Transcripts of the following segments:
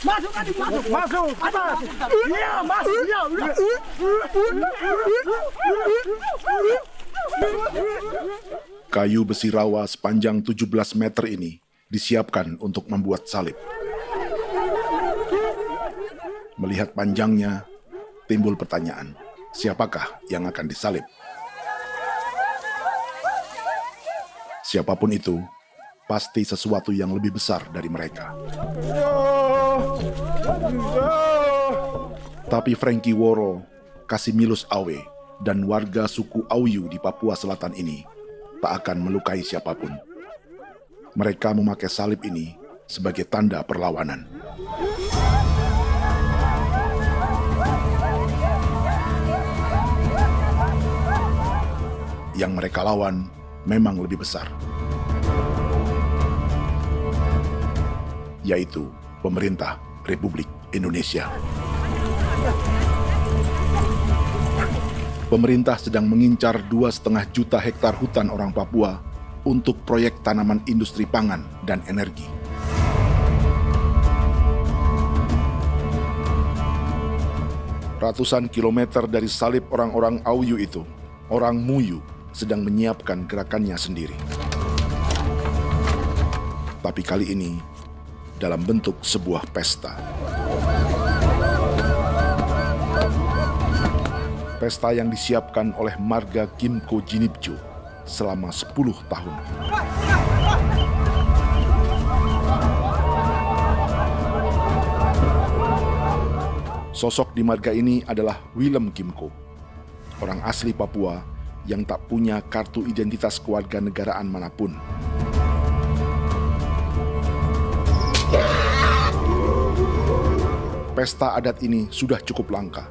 Masuk adik, masuk. Atas. Iya, masuk. Iya, udah. Kayu besi rawa sepanjang 17 meter ini disiapkan untuk membuat salib. Melihat panjangnya, timbul pertanyaan, siapakah yang akan disalib? Siapapun itu, pasti sesuatu yang lebih besar dari mereka. Tapi Frankie Woro, Casimilus Awe, dan warga suku Auyu di Papua Selatan ini tak akan melukai siapapun. Mereka memakai salib ini sebagai tanda perlawanan. Yang mereka lawan memang lebih besar, yaitu pemerintah Republik Indonesia. Pemerintah sedang mengincar 2,5 juta hektar hutan orang Papua untuk proyek tanaman industri pangan dan energi. Ratusan kilometer dari salib orang-orang Auyu itu, orang Muyu sedang menyiapkan gerakannya sendiri. Tapi kali ini dalam bentuk sebuah pesta. Pesta yang disiapkan oleh marga Kimco Jinipjo selama 10 tahun. Sosok di marga ini adalah Willem Kimco, orang asli Papua yang tak punya kartu identitas kewarganegaraan manapun. Pesta adat ini sudah cukup langka,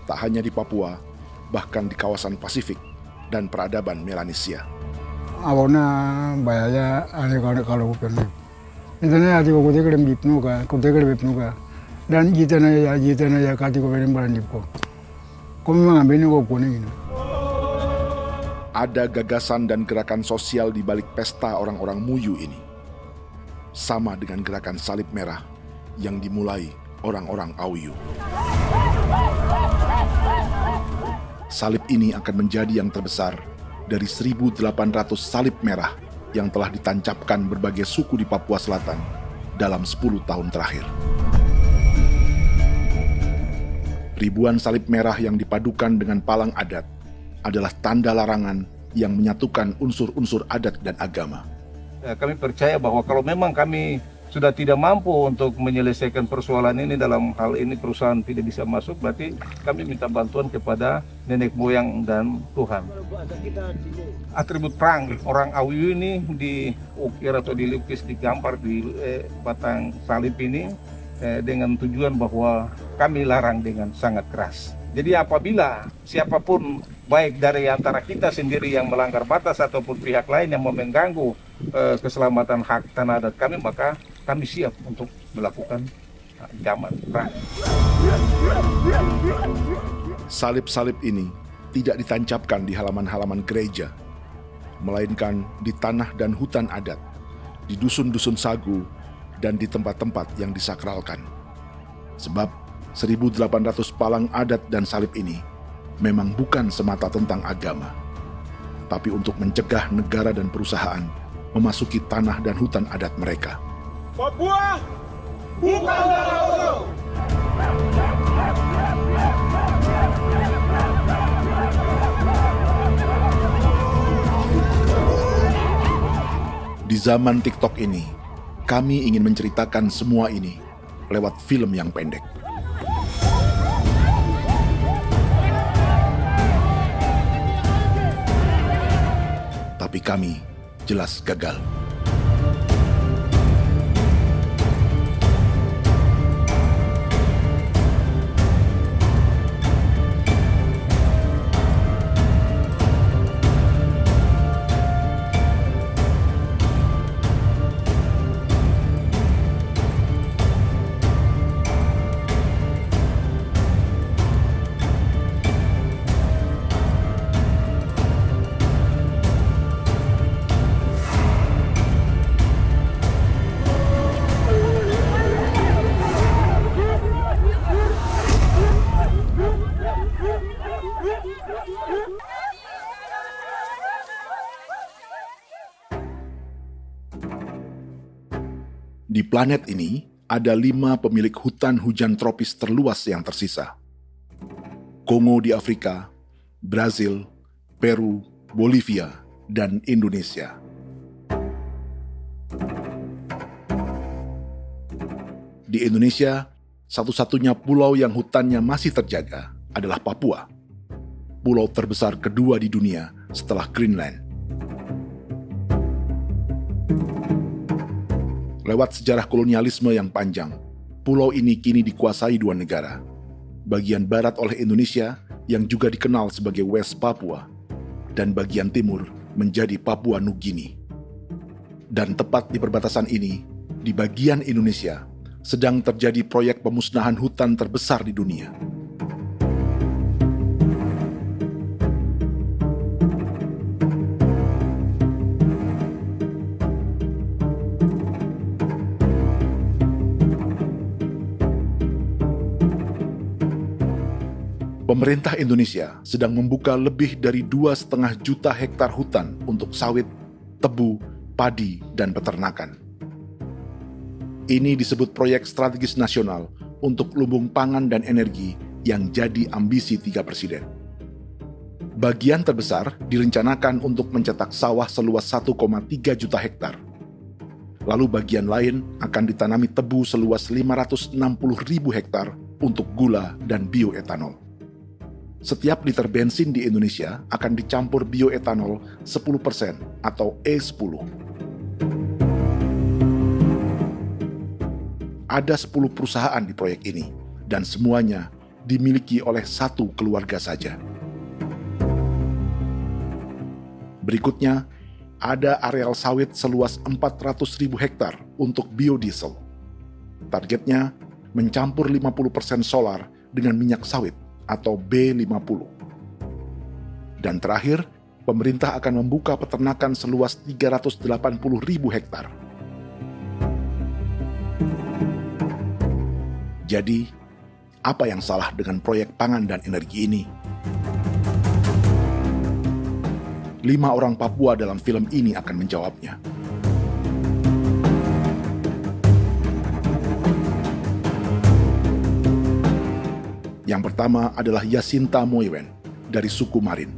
tak hanya di Papua, bahkan di kawasan Pasifik dan peradaban Melanesia. Awalnya bayaya ane kalau bukan. Intinya hati kau tekerem bipnuka, dan jitana ya kati kau berem barandipko. Kau memang ambilnya kau kuning. Ada gagasan dan gerakan sosial di balik pesta orang-orang Muyu ini. Sama dengan gerakan salib merah yang dimulai orang-orang Auyu. Salib ini akan menjadi yang terbesar dari 1.800 salib merah yang telah ditancapkan berbagai suku di Papua Selatan dalam 10 tahun terakhir. Ribuan salib merah yang dipadukan dengan palang adat adalah tanda larangan yang menyatukan unsur-unsur adat dan agama. Kami percaya bahwa kalau memang kami sudah tidak mampu untuk menyelesaikan persoalan ini, dalam hal ini perusahaan tidak bisa masuk, berarti kami minta bantuan kepada nenek moyang dan Tuhan. Atribut perang orang Auyu ini diukir atau dilukis, digambar di batang salib ini dengan tujuan bahwa kami larang dengan sangat keras. Jadi apabila siapapun, baik dari antara kita sendiri yang melanggar batas ataupun pihak lain yang mengganggu keselamatan hak tanah adat kami, maka kami siap untuk melakukan ancaman perang. Salib-salib ini tidak ditancapkan di halaman-halaman gereja, melainkan di tanah dan hutan adat, di dusun-dusun sagu, dan di tempat-tempat yang disakralkan. Sebab 1.800 palang adat dan salib ini memang bukan semata tentang agama, tapi untuk mencegah negara dan perusahaan memasuki tanah dan hutan adat mereka. Papua bukan tanah kosong. Di zaman TikTok ini, kami ingin menceritakan semua ini lewat film yang pendek. Tapi kami jelas gagal. Di planet ini, ada 5 pemilik hutan hujan tropis terluas yang tersisa. Kongo di Afrika, Brazil, Peru, Bolivia, dan Indonesia. Di Indonesia, satu-satunya pulau yang hutannya masih terjaga adalah Papua, pulau terbesar kedua di dunia setelah Greenland. Lewat sejarah kolonialisme yang panjang, pulau ini kini dikuasai 2 negara. Bagian barat oleh Indonesia yang juga dikenal sebagai West Papua, dan bagian timur menjadi Papua Nugini. Dan tepat di perbatasan ini, di bagian Indonesia, sedang terjadi proyek pemusnahan hutan terbesar di dunia. Pemerintah Indonesia sedang membuka lebih dari 2,5 juta hektar hutan untuk sawit, tebu, padi, dan peternakan. Ini disebut proyek strategis nasional untuk lumbung pangan dan energi yang jadi ambisi 3 presiden. Bagian terbesar direncanakan untuk mencetak sawah seluas 1,3 juta hektar. Lalu bagian lain akan ditanami tebu seluas 560.000 hektar untuk gula dan bioetanol. Setiap liter bensin di Indonesia akan dicampur bioetanol 10% atau E10. Ada 10 perusahaan di proyek ini, dan semuanya dimiliki oleh 1 keluarga saja. Berikutnya, ada areal sawit seluas 400.000 hektar untuk biodiesel. Targetnya mencampur 50% solar dengan minyak sawit atau B50. Dan terakhir, pemerintah akan membuka peternakan seluas 380.000 hektar. Jadi, apa yang salah dengan proyek pangan dan energi ini? 5 orang Papua dalam film ini akan menjawabnya. Yang pertama adalah Yasinta Moiwen dari suku Marin.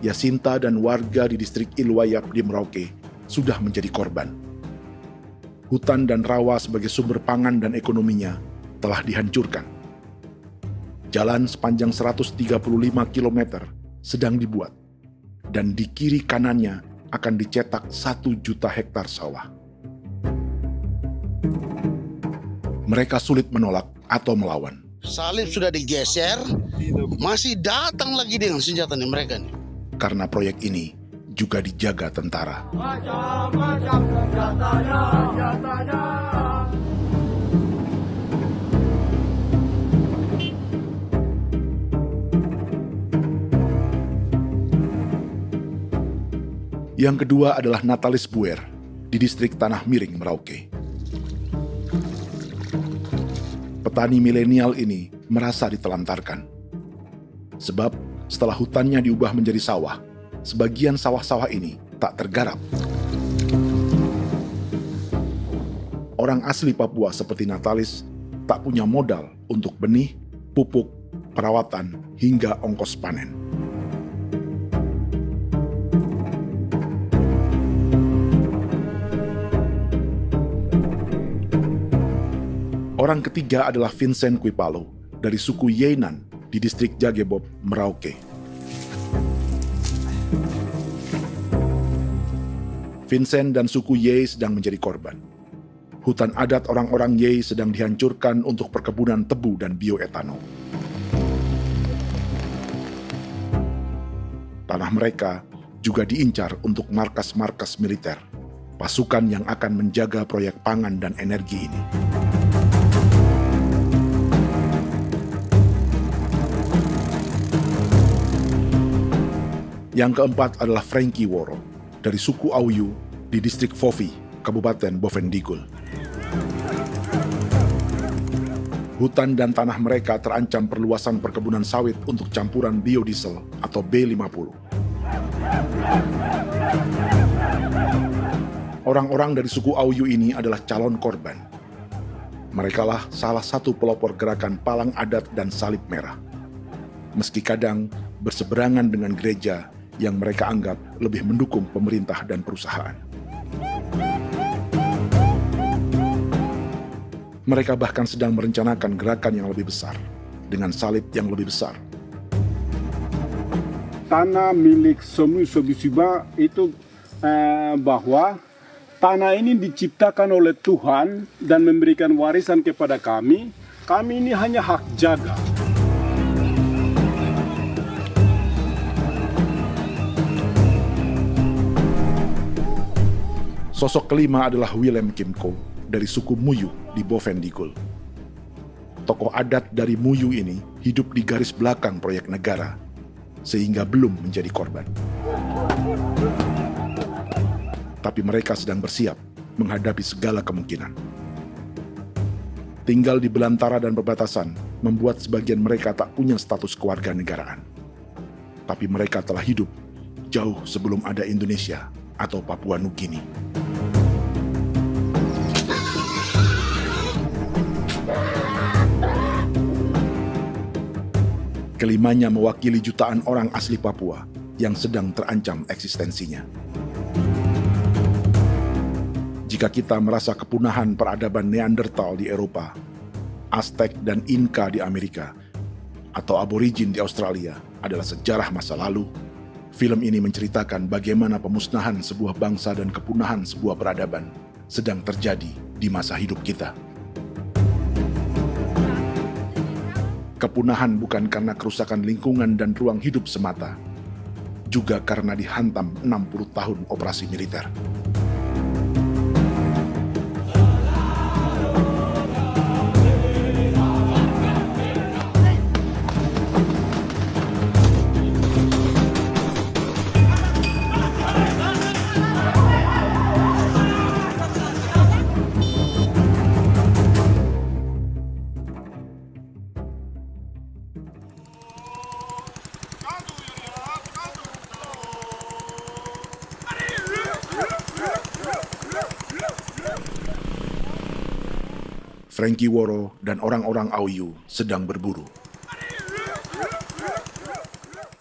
Yasinta dan warga di distrik Ilwayap di Merauke sudah menjadi korban. Hutan dan rawa sebagai sumber pangan dan ekonominya telah dihancurkan. Jalan sepanjang 135 km sedang dibuat, dan di kiri kanannya akan dicetak 1 juta hektar sawah. Mereka sulit menolak atau melawan. Salib sudah digeser, masih datang lagi dengan senjatanya mereka nih. Karena proyek ini juga dijaga tentara. Macam-macam senjatanya. Yang kedua adalah Natalis Buer di distrik Tanah Miring, Merauke. Petani milenial ini merasa ditelantarkan. Sebab setelah hutannya diubah menjadi sawah, sebagian sawah-sawah ini tak tergarap. Orang asli Papua seperti Natalis tak punya modal untuk benih, pupuk, perawatan, hingga ongkos panen. Orang ketiga adalah Vincent Kuipalo dari suku Yenan di distrik Jagebob, Merauke. Vincent dan suku Ye sedang menjadi korban. Hutan adat orang-orang Ye sedang dihancurkan untuk perkebunan tebu dan bioetanol. Tanah mereka juga diincar untuk markas-markas militer, pasukan yang akan menjaga proyek pangan dan energi ini. Yang keempat adalah Frankie Woro dari suku Auyu di distrik Fofi, Kabupaten Bovendigul. Hutan dan tanah mereka terancam perluasan perkebunan sawit untuk campuran biodiesel atau B50. Orang-orang dari suku Auyu ini adalah calon korban. Merekalah salah satu pelopor gerakan Palang Adat dan Salib Merah. Meski kadang berseberangan dengan gereja yang mereka anggap lebih mendukung pemerintah dan perusahaan. Mereka bahkan sedang merencanakan gerakan yang lebih besar, dengan salib yang lebih besar. Tanah milik Somu Sobisiba itu bahwa tanah ini diciptakan oleh Tuhan dan memberikan warisan kepada kami. Kami ini hanya hak jaga. Sosok kelima adalah Willem Kimco dari suku Muyu di Bovendigul. Tokoh adat dari Muyu ini hidup di garis belakang proyek negara, sehingga belum menjadi korban. Tapi mereka sedang bersiap menghadapi segala kemungkinan. Tinggal di belantara dan perbatasan membuat sebagian mereka tak punya status kewarganegaraan. Tapi mereka telah hidup jauh sebelum ada Indonesia atau Papua Nugini. Kelimanya mewakili jutaan orang asli Papua yang sedang terancam eksistensinya. Jika kita merasa kepunahan peradaban Neanderthal di Eropa, Aztec dan Inca di Amerika, atau aborigin di Australia adalah sejarah masa lalu, film ini menceritakan bagaimana pemusnahan sebuah bangsa dan kepunahan sebuah peradaban sedang terjadi di masa hidup kita. Kepunahan bukan karena kerusakan lingkungan dan ruang hidup semata, juga karena dihantam 60 tahun operasi militer. Frankie Woro dan orang-orang Auyu sedang berburu.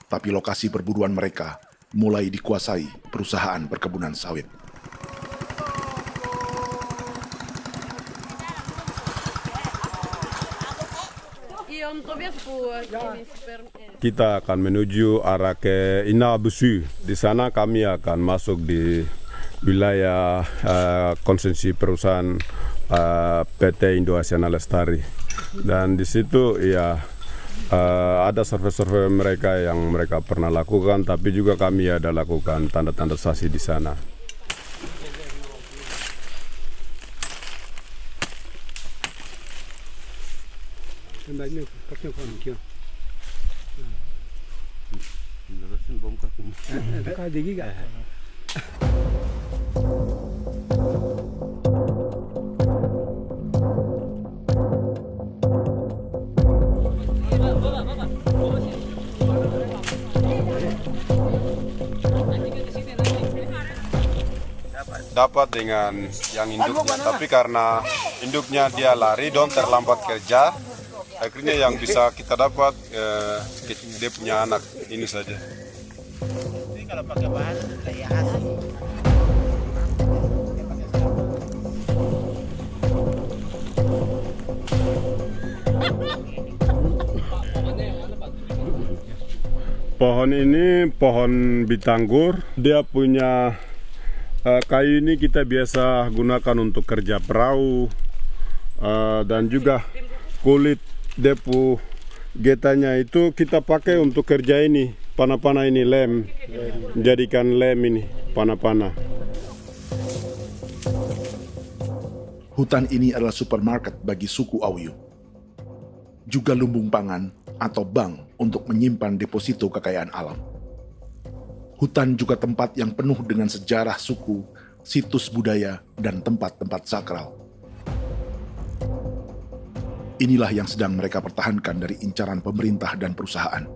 Tapi lokasi perburuan mereka mulai dikuasai perusahaan perkebunan sawit. Kita akan menuju arah ke Inabusu. Di sana kami akan masuk di wilayah konsesi perusahaan PT Indo Asiana Lestari, dan di situ ya ada survei-survei mereka yang mereka pernah lakukan, tapi juga kami ada lakukan tanda-tanda saksi di sana. Dapat dengan yang induknya, tapi karena induknya dia lari dan terlambat kerja, akhirnya yang bisa kita dapat dia punya anak ini saja. Ini kalau pakai bahan kayak asli. Pohon ini pohon bitanggur, dia punya kayu ini kita biasa gunakan untuk kerja perahu, dan juga kulit depu getanya itu kita pakai untuk kerja ini, panah-panah ini lem, jadikan lem ini, panah-panah. Hutan ini adalah supermarket bagi suku Auyu. Juga lumbung pangan atau bank untuk menyimpan deposito kekayaan alam. Hutan juga tempat yang penuh dengan sejarah suku, situs budaya, dan tempat-tempat sakral. Inilah yang sedang mereka pertahankan dari incaran pemerintah dan perusahaan.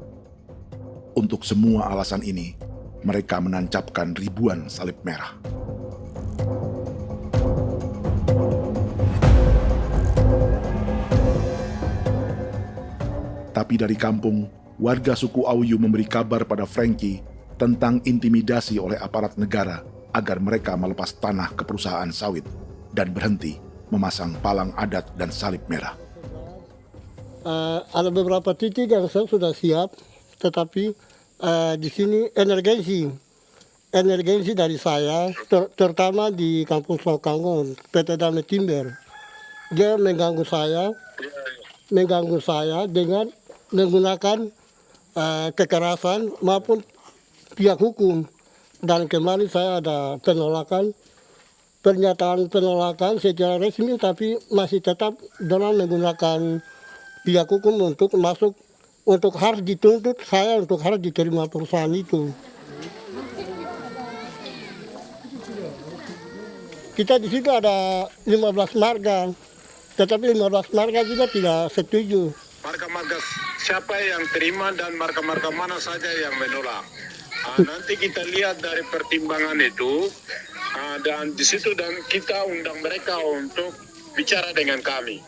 Untuk semua alasan ini, mereka menancapkan ribuan salib merah. Tapi dari kampung, warga suku Auyu memberi kabar pada Frankie tentang intimidasi oleh aparat negara agar mereka melepas tanah ke perusahaan sawit dan berhenti memasang palang adat dan salib merah. Ada beberapa titik yang saya sudah siap, tetapi di sini emergensi dari saya, terutama di Kampung Sokanggon, PT Damai Timber. Dia mengganggu saya dengan menggunakan kekerasan maupun pihak hukum. Dan kemarin saya ada pernyataan penolakan secara resmi, tapi masih tetap dalam menggunakan pihak hukum untuk masuk, untuk harus dituntut saya untuk harus diterima perusahaan itu. Kita di situ ada 15 marga, tetapi 15 marga juga tidak setuju. Marga-marga siapa yang terima dan marga-marga mana saja yang menolak. Nanti kita lihat dari pertimbangan itu, dan di situ dan kita undang mereka untuk bicara dengan kami.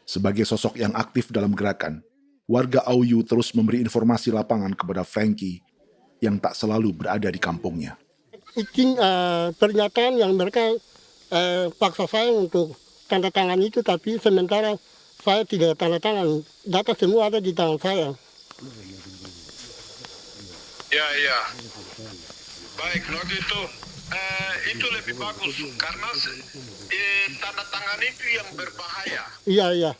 Sebagai sosok yang aktif dalam gerakan, warga Auyu terus memberi informasi lapangan kepada Frankie yang tak selalu berada di kampungnya. Izin pernyataan yang mereka paksa saya untuk tanda tangan itu, tapi sementara saya tidak tanda tangan. Data semua ada di tangan saya. Ya. Baik, kalau gitu itu lebih bagus karena tanda tangan itu yang berbahaya. Iya.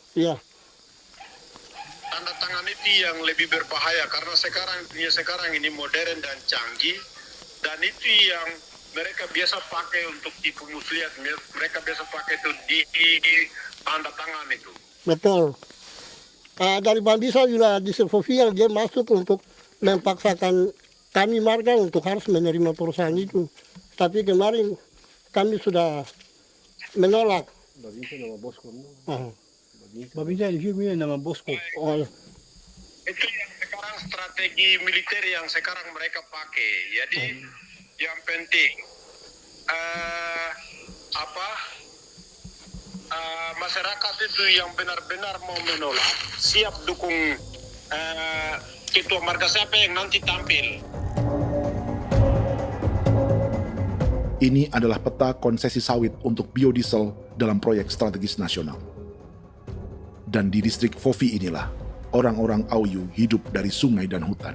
Tanda tangan itu yang lebih berbahaya karena sekarang ini modern dan canggih, dan itu yang mereka biasa pakai untuk tipu muslihat. Mereka biasa pakai itu di tanda tangan itu. Betul. Dari Bambisa juga di Sofia dia masuk untuk memaksakan kami marga untuk harus menerima perusahaan itu. Tapi kemarin kami sudah menolak. Babinsa di sini nama bosku. Itu yang sekarang strategi militer yang sekarang mereka pakai. Jadi yang penting masyarakat itu yang benar-benar mau menolak siap dukung ketua marga siapa yang nanti tampil. Ini adalah peta konsesi sawit untuk biodiesel dalam proyek strategis nasional. Dan di distrik Fofi inilah orang-orang Auyu hidup dari sungai dan hutan.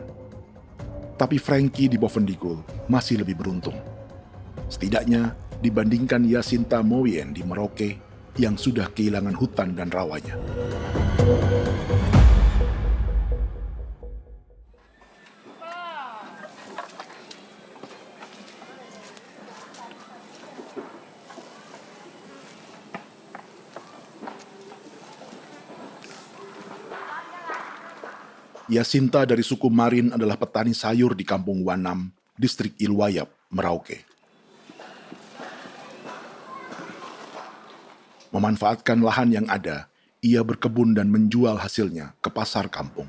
Tapi Frankie di Bovendigul masih lebih beruntung. Setidaknya dibandingkan Yasinta Mowien di Merauke yang sudah kehilangan hutan dan rawanya. Yasinta dari suku Marin adalah petani sayur di Kampung Wanam, distrik Ilwayap, Merauke. Memanfaatkan lahan yang ada, ia berkebun dan menjual hasilnya ke pasar kampung.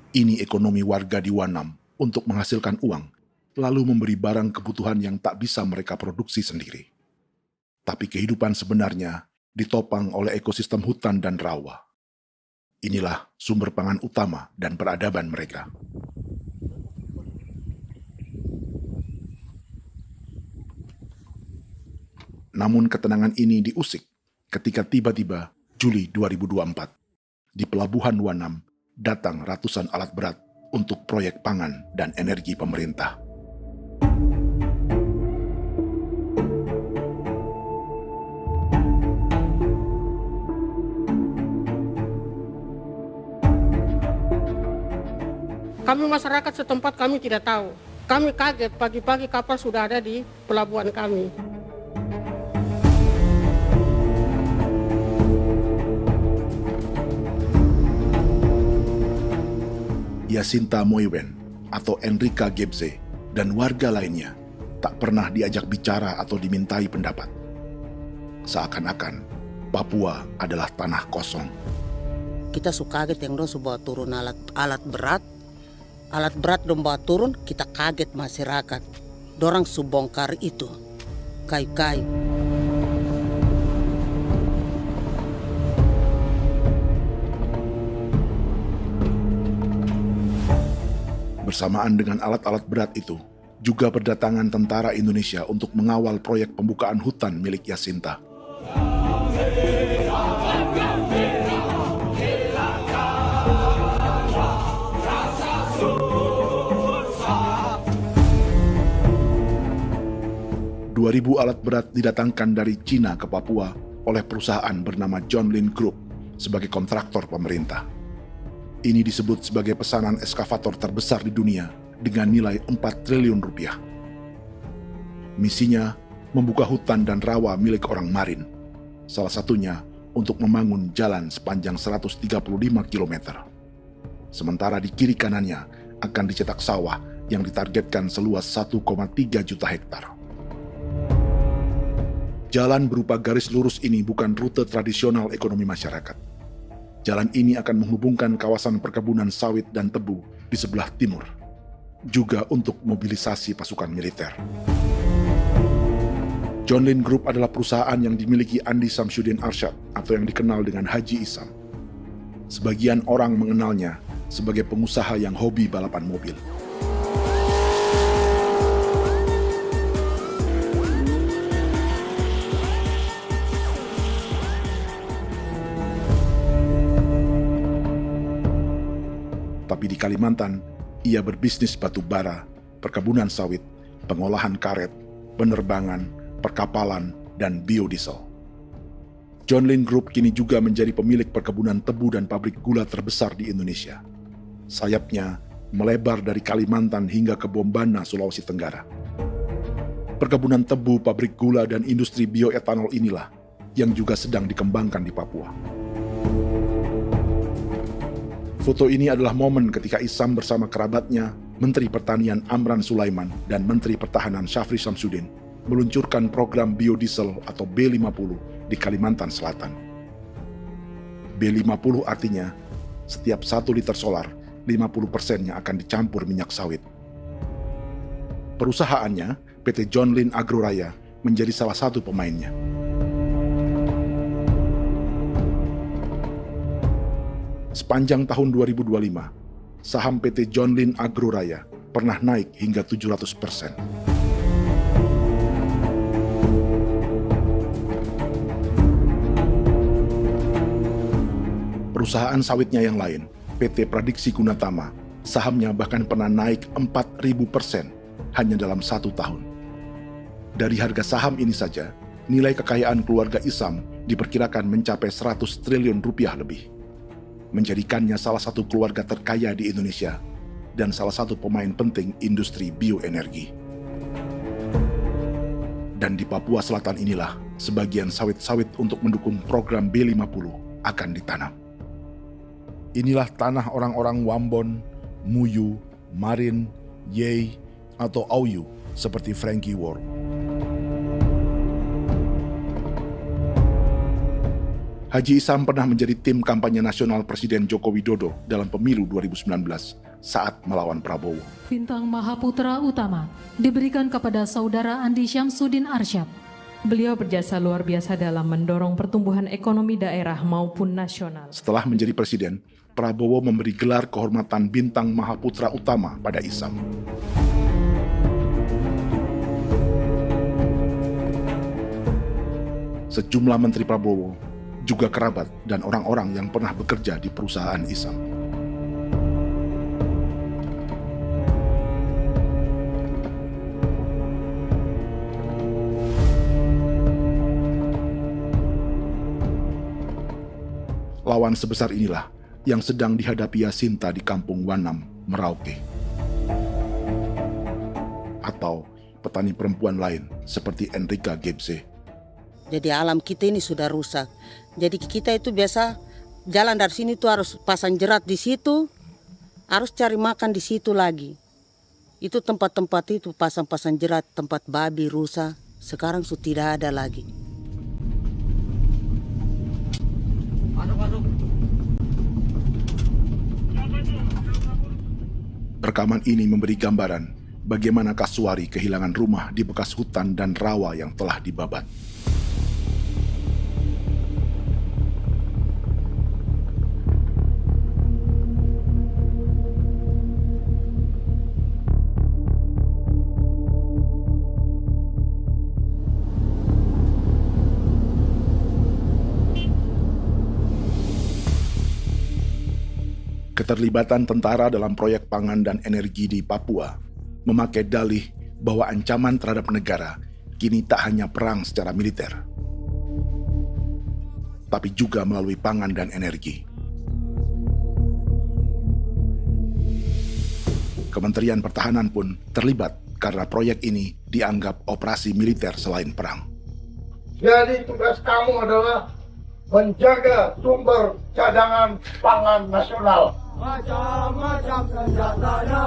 Ini ekonomi warga di Wanam untuk menghasilkan uang, lalu memberi barang kebutuhan yang tak bisa mereka produksi sendiri. Tapi kehidupan sebenarnya ditopang oleh ekosistem hutan dan rawa. Inilah sumber pangan utama dan peradaban mereka. Namun ketenangan ini diusik ketika tiba-tiba Juli 2024 di Pelabuhan Wanam datang ratusan alat berat untuk proyek pangan dan energi pemerintah. Kami masyarakat setempat kami tidak tahu. Kami kaget pagi-pagi kapal sudah ada di pelabuhan kami. Yasinta Mowien atau Enrika Gebze dan warga lainnya tak pernah diajak bicara atau dimintai pendapat. seakan-akan Papua adalah tanah kosong. Kita suka kaget yang dong bawa turun alat berat dong bawa turun, kita kaget masyarakat. Dorang subongkar itu kayu-kayu. Bersamaan dengan alat-alat berat itu, juga berdatangan tentara Indonesia untuk mengawal proyek pembukaan hutan milik Jacinta. Ribu alat berat didatangkan dari Cina ke Papua oleh perusahaan bernama John Lin Group sebagai kontraktor pemerintah. Ini disebut sebagai pesanan eskavator terbesar di dunia dengan nilai 4 triliun rupiah. Misinya membuka hutan dan rawa milik orang Marin, salah satunya untuk membangun jalan sepanjang 135 km. Sementara di kiri kanannya akan dicetak sawah yang ditargetkan seluas 1,3 juta hektar. Jalan berupa garis lurus ini bukan rute tradisional ekonomi masyarakat. Jalan ini akan menghubungkan kawasan perkebunan sawit dan tebu di sebelah timur, juga untuk mobilisasi pasukan militer. John Lin Group adalah perusahaan yang dimiliki Andi Samsudin Arsyad atau yang dikenal dengan Haji Isam. Sebagian orang mengenalnya sebagai pengusaha yang hobi balapan mobil. Tapi di Kalimantan, ia berbisnis batu bara, perkebunan sawit, pengolahan karet, penerbangan, perkapalan, dan biodiesel. John Lin Group kini juga menjadi pemilik perkebunan tebu dan pabrik gula terbesar di Indonesia. Sayapnya melebar dari Kalimantan hingga ke Bombana, Sulawesi Tenggara. Perkebunan tebu, pabrik gula, dan industri bioetanol inilah yang juga sedang dikembangkan di Papua. Foto ini adalah momen ketika Isam bersama kerabatnya, Menteri Pertanian Amran Sulaiman dan Menteri Pertahanan Syafri Samsudin meluncurkan program biodiesel atau B50 di Kalimantan Selatan. B50 artinya setiap 1 liter solar, 50%-nya akan dicampur minyak sawit. Perusahaannya, PT John Lin Agroraya, menjadi salah satu pemainnya. Sepanjang tahun 2025, saham PT John Lin Agroraya pernah naik hingga 700%. Perusahaan sawitnya yang lain, PT Pradiksi Gunatama, sahamnya bahkan pernah naik 4.000% hanya dalam 1 tahun. Dari harga saham ini saja, nilai kekayaan keluarga Isam diperkirakan mencapai 100 triliun rupiah lebih, menjadikannya salah satu keluarga terkaya di Indonesia dan salah satu pemain penting industri bioenergi. Dan di Papua Selatan inilah sebagian sawit-sawit untuk mendukung program B50 akan ditanam. Inilah tanah orang-orang Wambon, Muyu, Marin, Yei, atau Auyu seperti Frankie Wor. Haji Isam pernah menjadi tim kampanye nasional Presiden Joko Widodo dalam pemilu 2019 saat melawan Prabowo. Bintang Mahaputra Utama diberikan kepada Saudara Andi Syamsuddin Arsyad. Beliau berjasa luar biasa dalam mendorong pertumbuhan ekonomi daerah maupun nasional. Setelah menjadi presiden, Prabowo memberi gelar kehormatan Bintang Mahaputra Utama pada Isam. Sejumlah menteri Prabowo, juga kerabat dan orang-orang yang pernah bekerja di perusahaan Isam. Lawan sebesar inilah yang sedang dihadapi Jacinta di kampung Wanam, Merauke. Atau petani perempuan lain seperti Enrika Gebze. Jadi alam kita ini sudah rusak. Jadi kita itu biasa jalan dari sini tuh harus pasang jerat di situ, harus cari makan di situ lagi. Itu tempat-tempat itu pasang-pasang jerat, tempat babi, rusa, sekarang sudah tidak ada lagi. Rekaman ini memberi gambaran bagaimana Kasuari kehilangan rumah di bekas hutan dan rawa yang telah dibabat. Keterlibatan tentara dalam proyek pangan dan energi di Papua memakai dalih bahwa ancaman terhadap negara kini tak hanya perang secara militer, tapi juga melalui pangan dan energi. Kementerian Pertahanan pun terlibat karena proyek ini dianggap operasi militer selain perang. Jadi tugas kamu adalah menjaga sumber cadangan pangan nasional. Macam-macam senjatanya,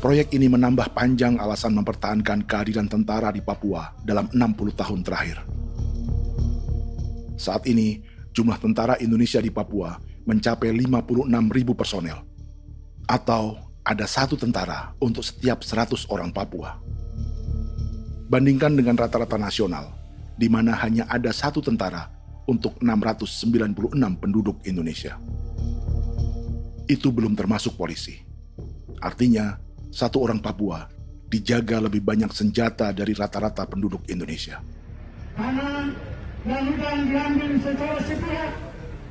Proyek ini menambah panjang alasan mempertahankan kehadiran tentara di Papua dalam 60 tahun terakhir. Saat ini, jumlah tentara Indonesia di Papua mencapai 56.000 personel, atau ada 1 tentara untuk setiap 100 orang Papua. Bandingkan dengan rata-rata nasional, di mana hanya ada 1 tentara untuk 696 penduduk Indonesia. Itu belum termasuk polisi. Artinya, 1 orang Papua dijaga lebih banyak senjata dari rata-rata penduduk Indonesia. Tanah dan hutan diambil secara sepihak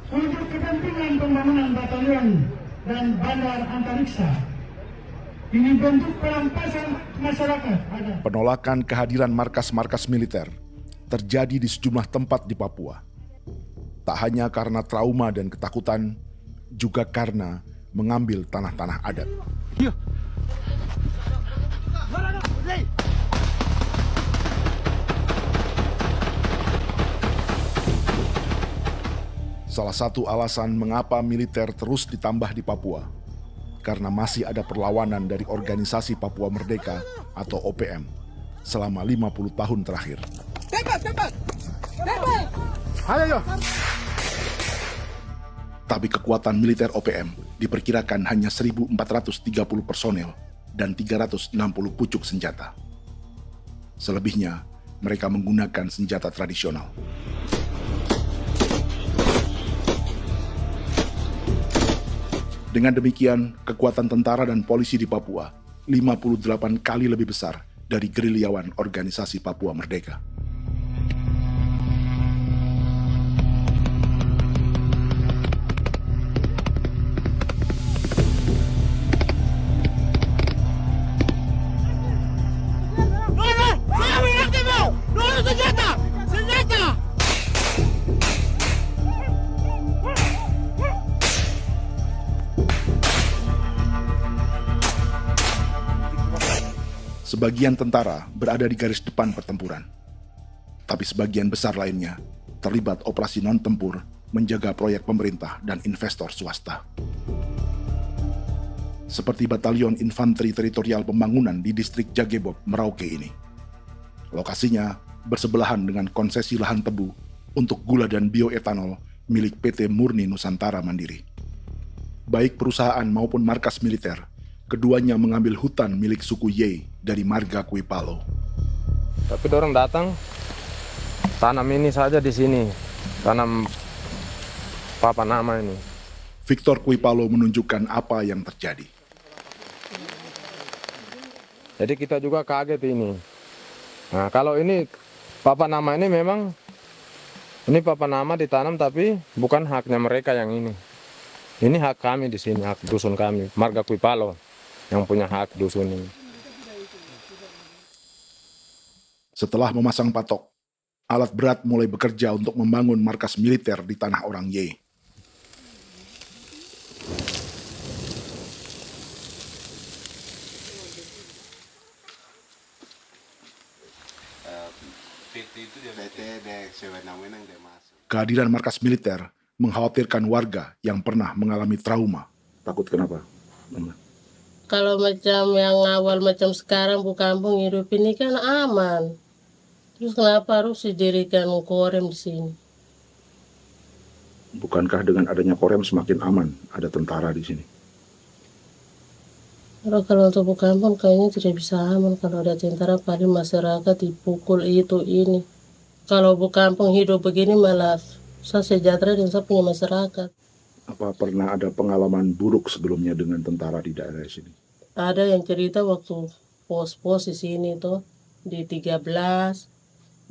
untuk kepentingan pembangunan batalion dan bandar antariksa. Ini bentuk perampasan masyarakat. Penolakan kehadiran markas-markas militer terjadi di sejumlah tempat di Papua. Tak hanya karena trauma dan ketakutan, juga karena mengambil tanah-tanah adat. Salah satu alasan mengapa militer terus ditambah di Papua, karena masih ada perlawanan dari Organisasi Papua Merdeka atau OPM selama 50 tahun terakhir. Tembak! Ayo! Tapi kekuatan militer OPM diperkirakan hanya 1.430 personel dan 360 pucuk senjata. Selebihnya, mereka menggunakan senjata tradisional. Dengan demikian, kekuatan tentara dan polisi di Papua 58 kali lebih besar dari gerilyawan Organisasi Papua Merdeka. Sebagian tentara berada di garis depan pertempuran, tapi sebagian besar lainnya terlibat operasi non-tempur menjaga proyek pemerintah dan investor swasta. Seperti Batalion Infanteri Teritorial Pembangunan di distrik Jagebob, Merauke ini. Lokasinya bersebelahan dengan konsesi lahan tebu untuk gula dan bioetanol milik PT Murni Nusantara Mandiri. Baik perusahaan maupun markas militer, keduanya mengambil hutan milik suku Ye dari marga Kuipalo. Tapi orang datang tanam ini saja di sini, tanam papan nama ini. Victor Kuipalo menunjukkan apa yang terjadi. Jadi kita juga kaget ini. Nah, kalau ini papan nama ini memang ini papan nama ditanam tapi bukan haknya mereka yang ini. Ini hak kami di sini, hak dusun kami, marga Kuipalo yang punya hak dusun ini. Setelah memasang patok, alat berat mulai bekerja untuk membangun markas militer di tanah orang Ye. Kehadiran markas militer mengkhawatirkan warga yang pernah mengalami trauma. Takut kenapa? Kalau macam yang awal macam sekarang Bu Kampung hidup ini kan aman. Terus kenapa harus didirikan korem di sini? Bukankah dengan adanya korem semakin aman, ada tentara di sini? Kalau untuk kampung kayaknya tidak bisa aman kalau ada tentara, paling masyarakat dipukul itu ini. Kalau kampung hidup begini malah saya sejahtera dan saya punya masyarakat. Apa pernah ada pengalaman buruk sebelumnya dengan tentara di daerah sini? Ada yang cerita waktu pos-pos di sini tuh di 13,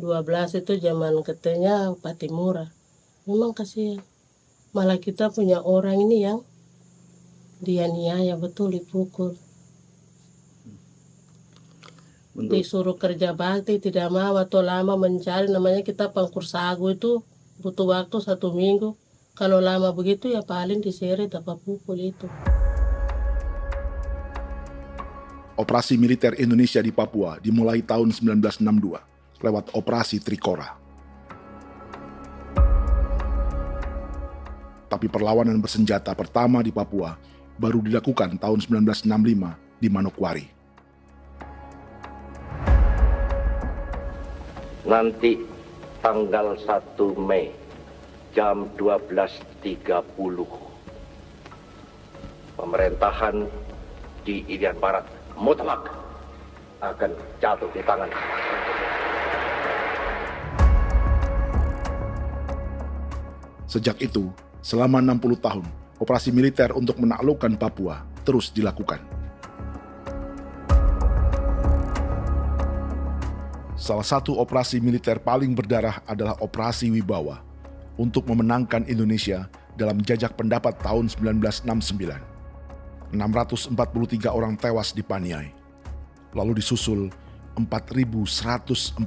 12 itu zaman katanya Patimura. Memang kasihan. Malah kita punya orang ini yang dianiaya betul, dipukul. Disuruh kerja bakti tidak mau atau lama mencari, namanya kita pangkur sagu itu butuh waktu 1 minggu. Kalau lama begitu ya paling diseret apa pukul itu. Operasi militer Indonesia di Papua dimulai tahun 1962 lewat Operasi Trikora. Tapi perlawanan bersenjata pertama di Papua baru dilakukan tahun 1965 di Manokwari. Nanti tanggal 1 Mei jam 12.30 pemerintahan di Irian Barat mutlak akan jatuh di tangan. Sejak itu, selama 60 tahun, operasi militer untuk menaklukkan Papua terus dilakukan. Salah satu operasi militer paling berdarah adalah Operasi Wibawa untuk memenangkan Indonesia dalam jajak pendapat tahun 1969. 643 orang tewas di Paniai. Lalu disusul 4.146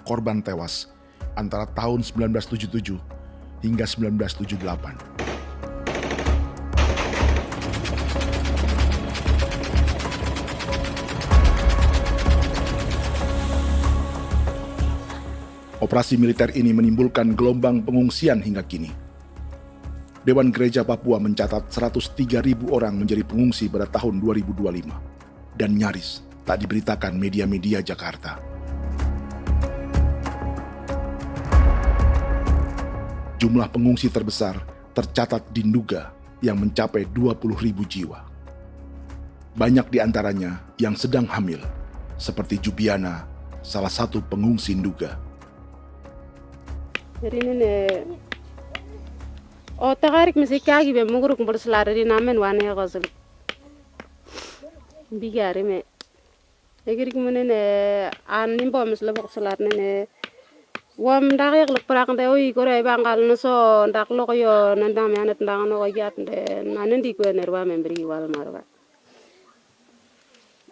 korban tewas antara tahun 1977 hingga 1978. Operasi militer ini menimbulkan gelombang pengungsian hingga kini. Dewan Gereja Papua mencatat 103.000 orang menjadi pengungsi pada tahun 2025 dan nyaris tak diberitakan media-media Jakarta. Jumlah pengungsi terbesar tercatat di Nduga yang mencapai 20.000 jiwa. Banyak di antaranya yang sedang hamil, seperti Jubiana, salah satu pengungsi Nduga. Otakarik mesti kagi be muguruk berselari di namen wane gosel bigari me egirik munene an nimbo mesle berselar nene wam darik lek prak de oi gore bangal no so ndak lo yo nandam yanet ndang no yat de nanen di ko nerwa membri wal marwa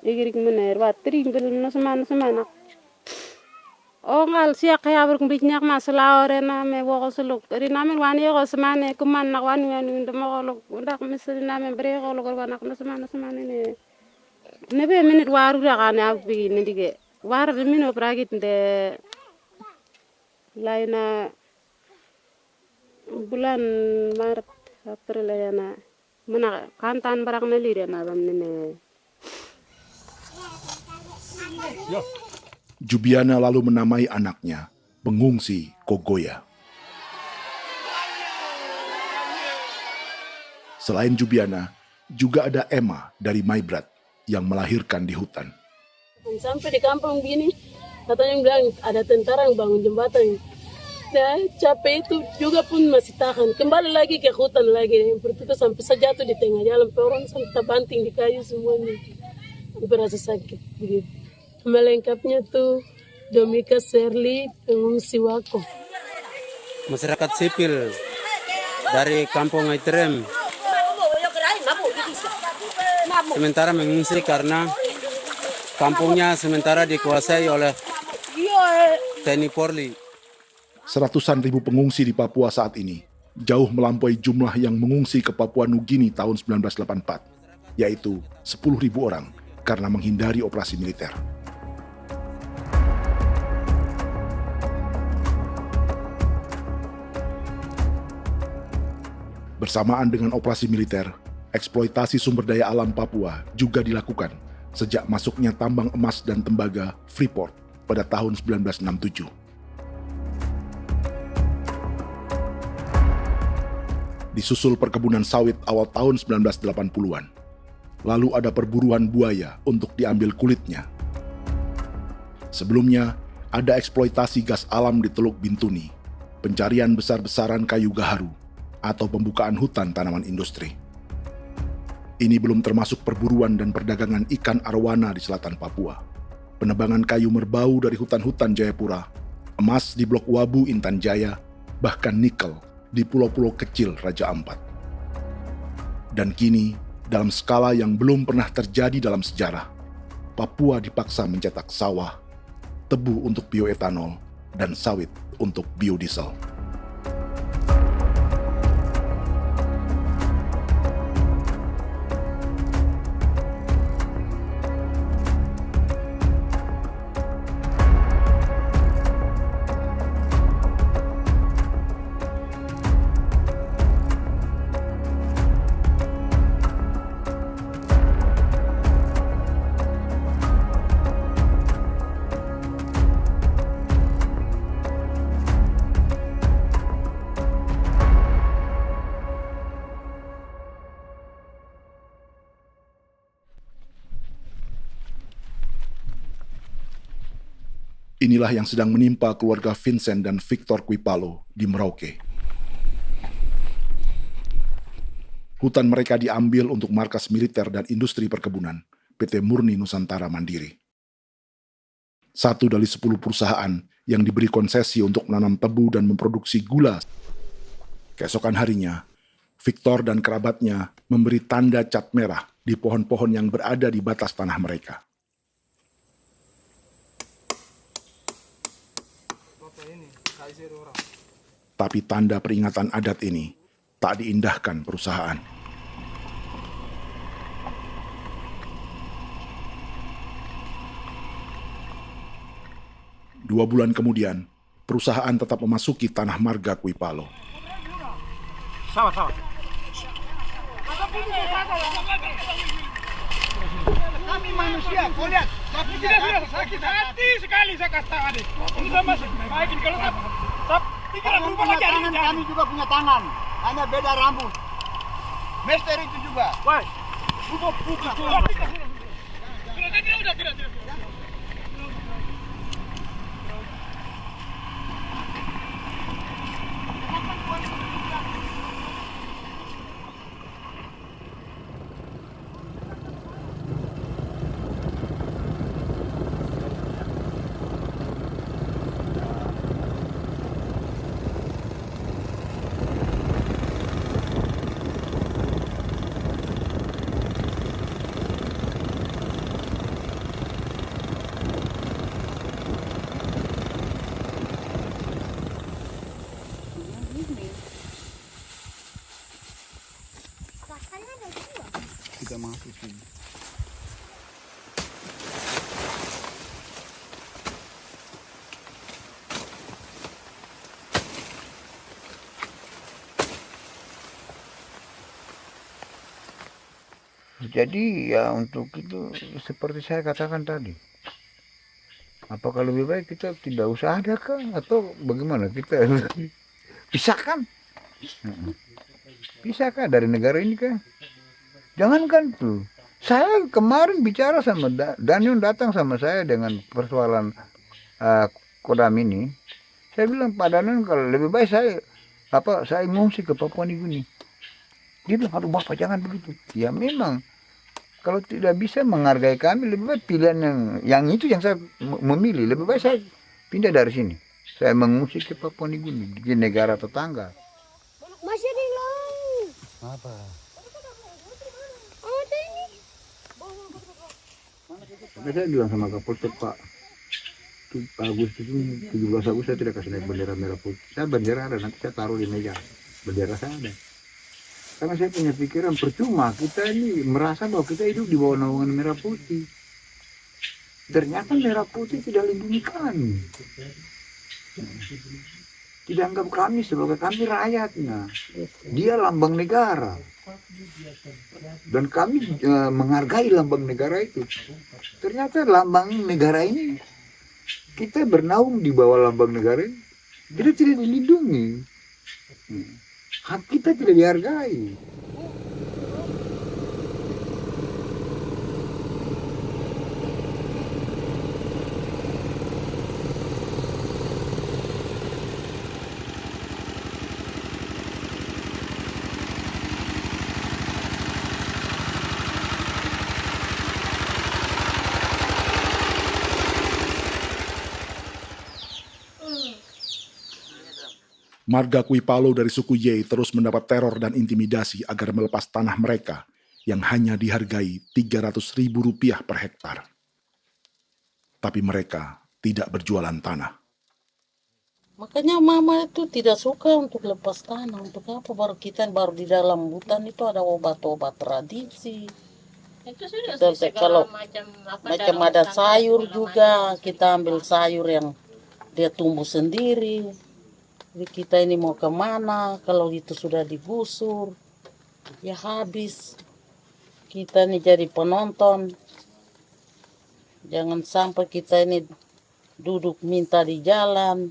egirik munene wa tri mbel no semana o ngal siak ya ber kumbik nyak masala orena me wo solo rina men wani ko semane kuman nak wani wani ndemo ko ndak misalna me bre ko lo nak no semana ne be minute waru ra kana bi ndige war de mino pragit de laina bulan maret april yana mana kantan barak na lire na bam ne Jubiana lalu menamai anaknya pengungsi Kogoya. Selain Jubiana, juga ada Emma dari Maibrat yang melahirkan di hutan. Sampai di kampung gini, katanya bilang ada tentara yang bangun jembatan. Nah, capek itu juga pun masih tahan. Kembali lagi ke hutan lagi. Seperti itu sampai saya jatuh di tengah jalan. Orang sampai terbanting di kayu semuanya. Berasa sakit begitu. Melengkapnya tuh Domika Serli, pengungsi Wako. Masyarakat sipil dari Kampung Aitrem sementara mengungsi karena kampungnya sementara dikuasai oleh TNI Polri. Seratusan ribu pengungsi di Papua saat ini jauh melampaui jumlah yang mengungsi ke Papua Nugini tahun 1984, yaitu 10.000 orang karena menghindari operasi militer. Bersamaan dengan operasi militer, eksploitasi sumber daya alam Papua juga dilakukan sejak masuknya tambang emas dan tembaga Freeport pada tahun 1967. Disusul perkebunan sawit awal tahun 1980-an. Lalu ada perburuan buaya untuk diambil kulitnya. Sebelumnya, ada eksploitasi gas alam di Teluk Bintuni, pencarian besar-besaran kayu gaharu, atau pembukaan hutan tanaman industri. Ini belum termasuk perburuan dan perdagangan ikan arwana di selatan Papua, penebangan kayu merbau dari hutan-hutan Jayapura, emas di Blok Wabu Intan Jaya, bahkan nikel di pulau-pulau kecil Raja Ampat. Dan kini, dalam skala yang belum pernah terjadi dalam sejarah, Papua dipaksa mencetak sawah, tebu untuk bioetanol, dan sawit untuk biodiesel. Inilah yang sedang menimpa keluarga Vincent dan Victor Kuipalo di Merauke. Hutan mereka diambil untuk markas militer dan industri perkebunan, PT Murni Nusantara Mandiri. 1 dari 10 perusahaan yang diberi konsesi untuk menanam tebu dan memproduksi gula. Keesokan harinya, Victor dan kerabatnya memberi tanda cat merah di pohon-pohon yang berada di batas tanah mereka. Tapi tanda peringatan adat ini tak diindahkan perusahaan. Dua bulan kemudian, perusahaan tetap memasuki tanah marga Kuipalo. Sama-sama. Kami manusia, kau lihat. Tapi sudah sakit hati sekali saya kasih tahu adik. Ini sama baikin kalau pikiran berubah lagi hari ini. Kami juga punya tangan, hanya beda rambut. Mister itu juga. Woi, buka. Tidak. Kita masuk sini. Jadi ya untuk itu seperti saya katakan tadi, apakah lebih baik kita tidak usah ada kah atau bagaimana, kita pisahkan dari negara ini kan? Jangankan tuh, saya kemarin bicara sama Daniel, datang sama saya dengan persoalan Kodam ini. Saya bilang, Pak Daniel, kalau lebih baik saya ngungsi ke Papua Nugini. Dia bilang, aduh Bapak jangan begitu. Ya memang, kalau tidak bisa menghargai kami, lebih baik pilihan yang itu yang saya memilih. Lebih baik saya pindah dari sini. Saya mengungsi ke Papua Nugini, di negara tetangga. Masih di laut. Apa? Saya bilang sama Kapolsek, Pak, Agustus ini 17 Agustus saya tidak kasih naik bendera merah putih. Saya bendera ada, nanti saya taruh di meja. Bendera saya ada. Karena saya punya pikiran percuma kita ini merasa bahwa kita hidup di bawah naungan merah putih. Ternyata merah putih tidak lindungi kami. Tidak anggap kami sebagai kami rakyatnya. Dia lambang negara. Dan kami menghargai lambang negara itu. Ternyata lambang negara ini kita bernaung di bawah lambang negara ini. Kita tidak dilindungi. Hak kita tidak dihargai. Marga Kuipalo dari suku Ye terus mendapat teror dan intimidasi agar melepas tanah mereka yang hanya dihargai Rp300.000 per hektar. Tapi mereka tidak berjualan tanah. Makanya mama itu tidak suka untuk lepas tanah. Untuk apa? Baru di dalam hutan itu ada obat-obat tradisi. Itu sudah Kalau macam ada sayur juga, kita ambil sayur yang dia tumbuh sendiri. Jadi kita ini mau kemana, kalau itu sudah digusur, ya habis. Kita ini jadi penonton. Jangan sampai kita ini duduk minta di jalan.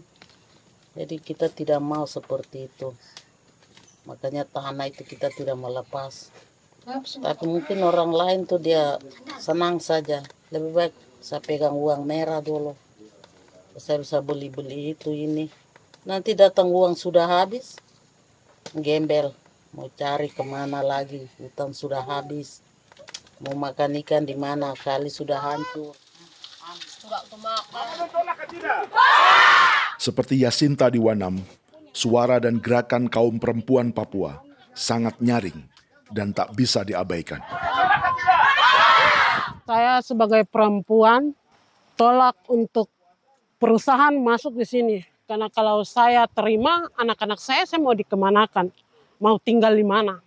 Jadi kita tidak mau seperti itu. Makanya tanah itu kita tidak melepas. Tapi mungkin orang lain tuh dia senang saja. Lebih baik saya pegang uang merah dulu. Saya bisa beli-beli itu ini. Nanti datang uang sudah habis, gembel. Mau cari kemana lagi, hutan sudah habis. Mau makan ikan di mana, kali sudah hancur. Seperti Yasinta di Wanam, suara dan gerakan kaum perempuan Papua sangat nyaring dan tak bisa diabaikan. Saya sebagai perempuan tolak untuk perusahaan masuk di sini. Karena kalau saya terima anak-anak saya mau dikemanakan, mau tinggal di mana.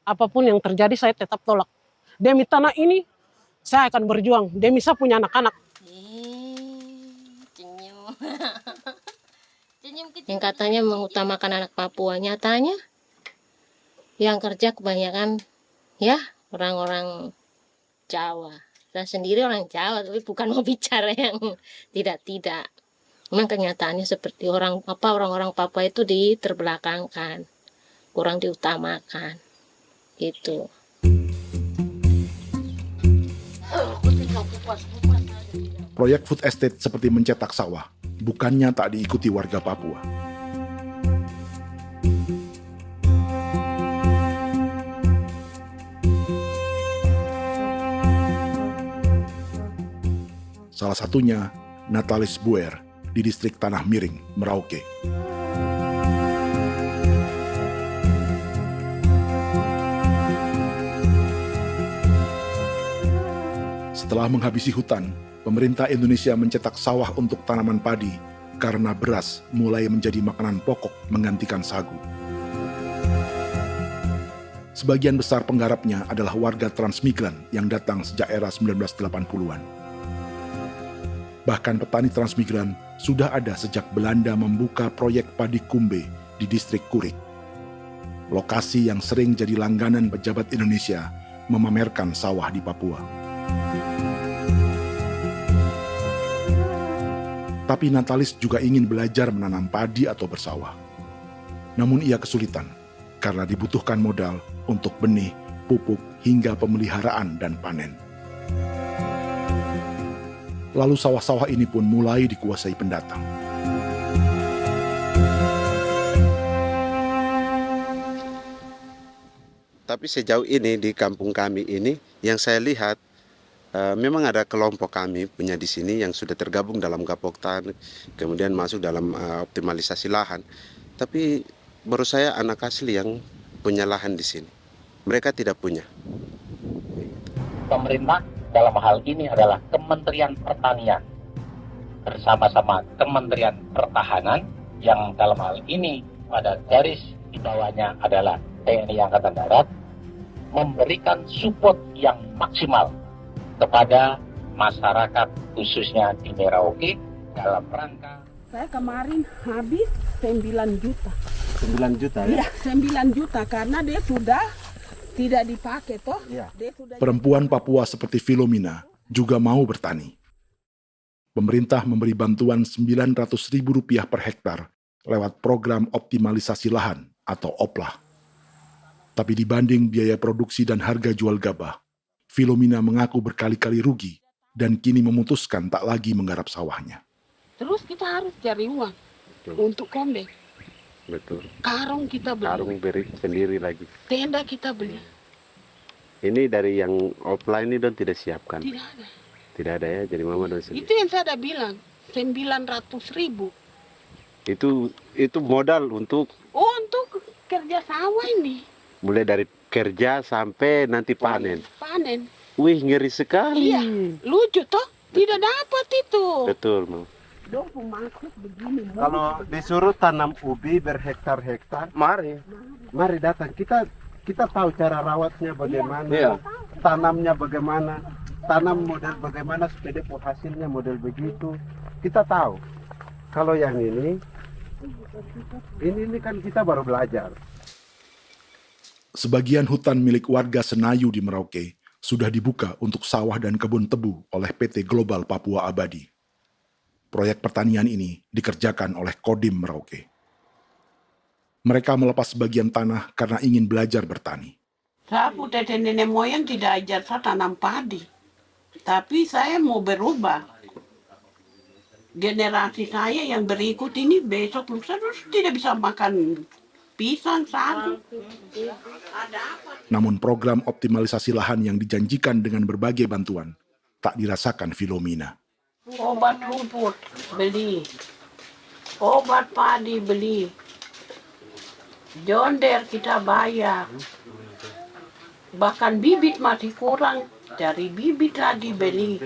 Apapun yang terjadi saya tetap tolak. Demi tanah ini saya akan berjuang, demi saya punya anak-anak. Yang katanya mengutamakan anak Papua, nyatanya yang kerja kebanyakan ya orang-orang Jawa. Saya sendiri orang Jawa, tapi bukan mau bicara yang tidak-tidak. Memang kenyataannya seperti orang-orang Papua itu diterbelakangkan, kurang diutamakan, gitu. Proyek food estate seperti mencetak sawah, bukannya tak diikuti warga Papua. Salah satunya Natalis Buer di distrik Tanah Miring, Merauke. Setelah menghabisi hutan, pemerintah Indonesia mencetak sawah untuk tanaman padi karena beras mulai menjadi makanan pokok menggantikan sagu. Sebagian besar penggarapnya adalah warga transmigran yang datang sejak era 1980-an. Bahkan petani transmigran sudah ada sejak Belanda membuka proyek padi kumbe di distrik Kurik. Lokasi yang sering jadi langganan pejabat Indonesia memamerkan sawah di Papua. Tapi Natalis juga ingin belajar menanam padi atau bersawah. Namun ia kesulitan karena dibutuhkan modal untuk benih, pupuk, hingga pemeliharaan dan panen. Lalu sawah-sawah ini pun mulai dikuasai pendatang. Tapi sejauh ini di kampung kami ini yang saya lihat memang ada kelompok kami punya di sini yang sudah tergabung dalam Gapoktan, kemudian masuk dalam optimalisasi lahan. Tapi baru saya anak asli yang punya lahan di sini. Mereka tidak punya. Pemerintah dalam hal ini adalah Kementerian Pertanian bersama-sama Kementerian Pertahanan yang dalam hal ini pada garis di bawahnya adalah TNI Angkatan Darat, memberikan support yang maksimal kepada masyarakat khususnya di Merauke dalam rangka. Saya kemarin habis 9 juta. 9 juta ya? Iya, 9 juta karena dia sudah tidak dipakai toh. Ya. Perempuan Papua seperti Filomena juga mau bertani. pemerintah memberi bantuan Rp900.000 per hektar lewat program optimalisasi lahan atau OPLAH. Tapi dibanding biaya produksi dan harga jual gabah, Filomena mengaku berkali-kali rugi dan kini memutuskan tak lagi menggarap sawahnya. Terus kita harus cari uang untuk kombek. Betul. Karung kita beli. Karung beri sendiri lagi. Tenda kita beli. Ini dari yang offline ini don tidak siapkan. Tidak ada. Tidak ada ya, jadi mama don sendiri. Itu yang saya ada bilang, 900.000. Itu modal untuk Kerja sawah ini. mulai dari kerja sampai nanti panen. Panen. Wih, ngeri sekali. Iya, lucu toh? Tidak dapat itu. Betul, Mam. Dong maksud begini. Kalau disuruh tanam ubi berhektar-hektar, mari datang. Kita tahu cara rawatnya bagaimana, Iya. tanamnya bagaimana, tanam model bagaimana supaya hasilnya model begitu. Kita tahu. Kalau yang ini kan kita baru belajar. Sebagian hutan milik warga Senayu di Merauke sudah dibuka untuk sawah dan kebun tebu oleh PT Global Papua Abadi. Proyek pertanian ini dikerjakan oleh Kodim Merauke. Mereka melepas sebagian tanah karena ingin belajar bertani. Saya punya nenek moyang tidak ajar saya tanam padi. Tapi saya mau berubah. Generasi saya yang berikut ini besok lusa tidak bisa makan pisang, sagu. Namun program optimalisasi lahan yang dijanjikan dengan berbagai bantuan tak dirasakan Filomena. Obat rumput beli, obat padi beli, jonder kita bayar, bahkan bibit masih kurang, cari bibit lagi beli.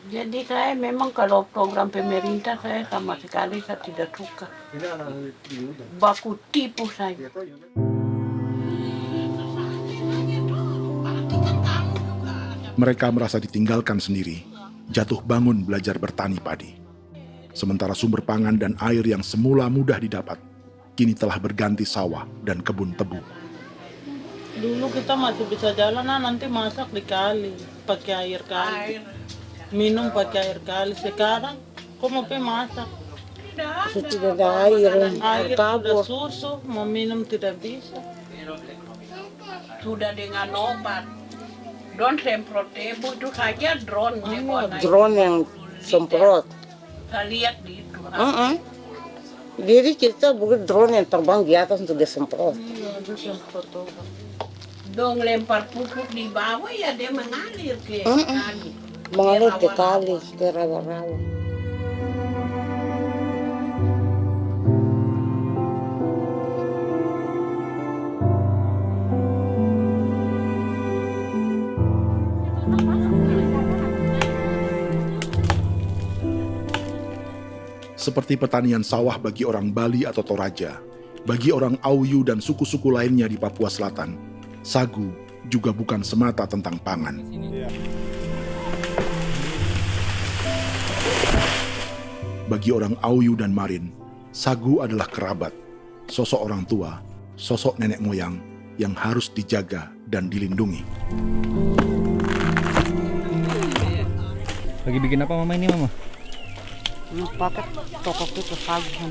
Jadi saya memang kalau program pemerintah saya sama sekali saya tidak suka. Baku tipu saya. Mereka merasa ditinggalkan sendiri, jatuh bangun belajar bertani padi. Sementara sumber pangan dan air yang semula mudah didapat, kini telah berganti sawah dan kebun tebu. Dulu kita masih bisa jalan, nanti masak di kali, pakai air kali. Minum pakai air kali. Sekarang, kok mau masak? Tidak ada air Sudah susu, mau minum tidak bisa. Sudah dengan obat. Drone semprot tebu itu saja drone. Drone yang semprot. Saya lihat di itu. Jadi kita bukan drone yang terbang di atas untuk disemprot. Dong lempar pupuk di bawah ya dia mengalir ke kali. Mengalir ke kali, ke rawa-rawa. Seperti pertanian sawah bagi orang Bali atau Toraja, bagi orang Auyu dan suku-suku lainnya di Papua Selatan, sagu juga bukan semata tentang pangan. Bagi orang Auyu dan Marin, sagu adalah kerabat, sosok orang tua, sosok nenek moyang yang harus dijaga dan dilindungi. Lagi bikin apa mama ini mama? Pakai toko itu sagu.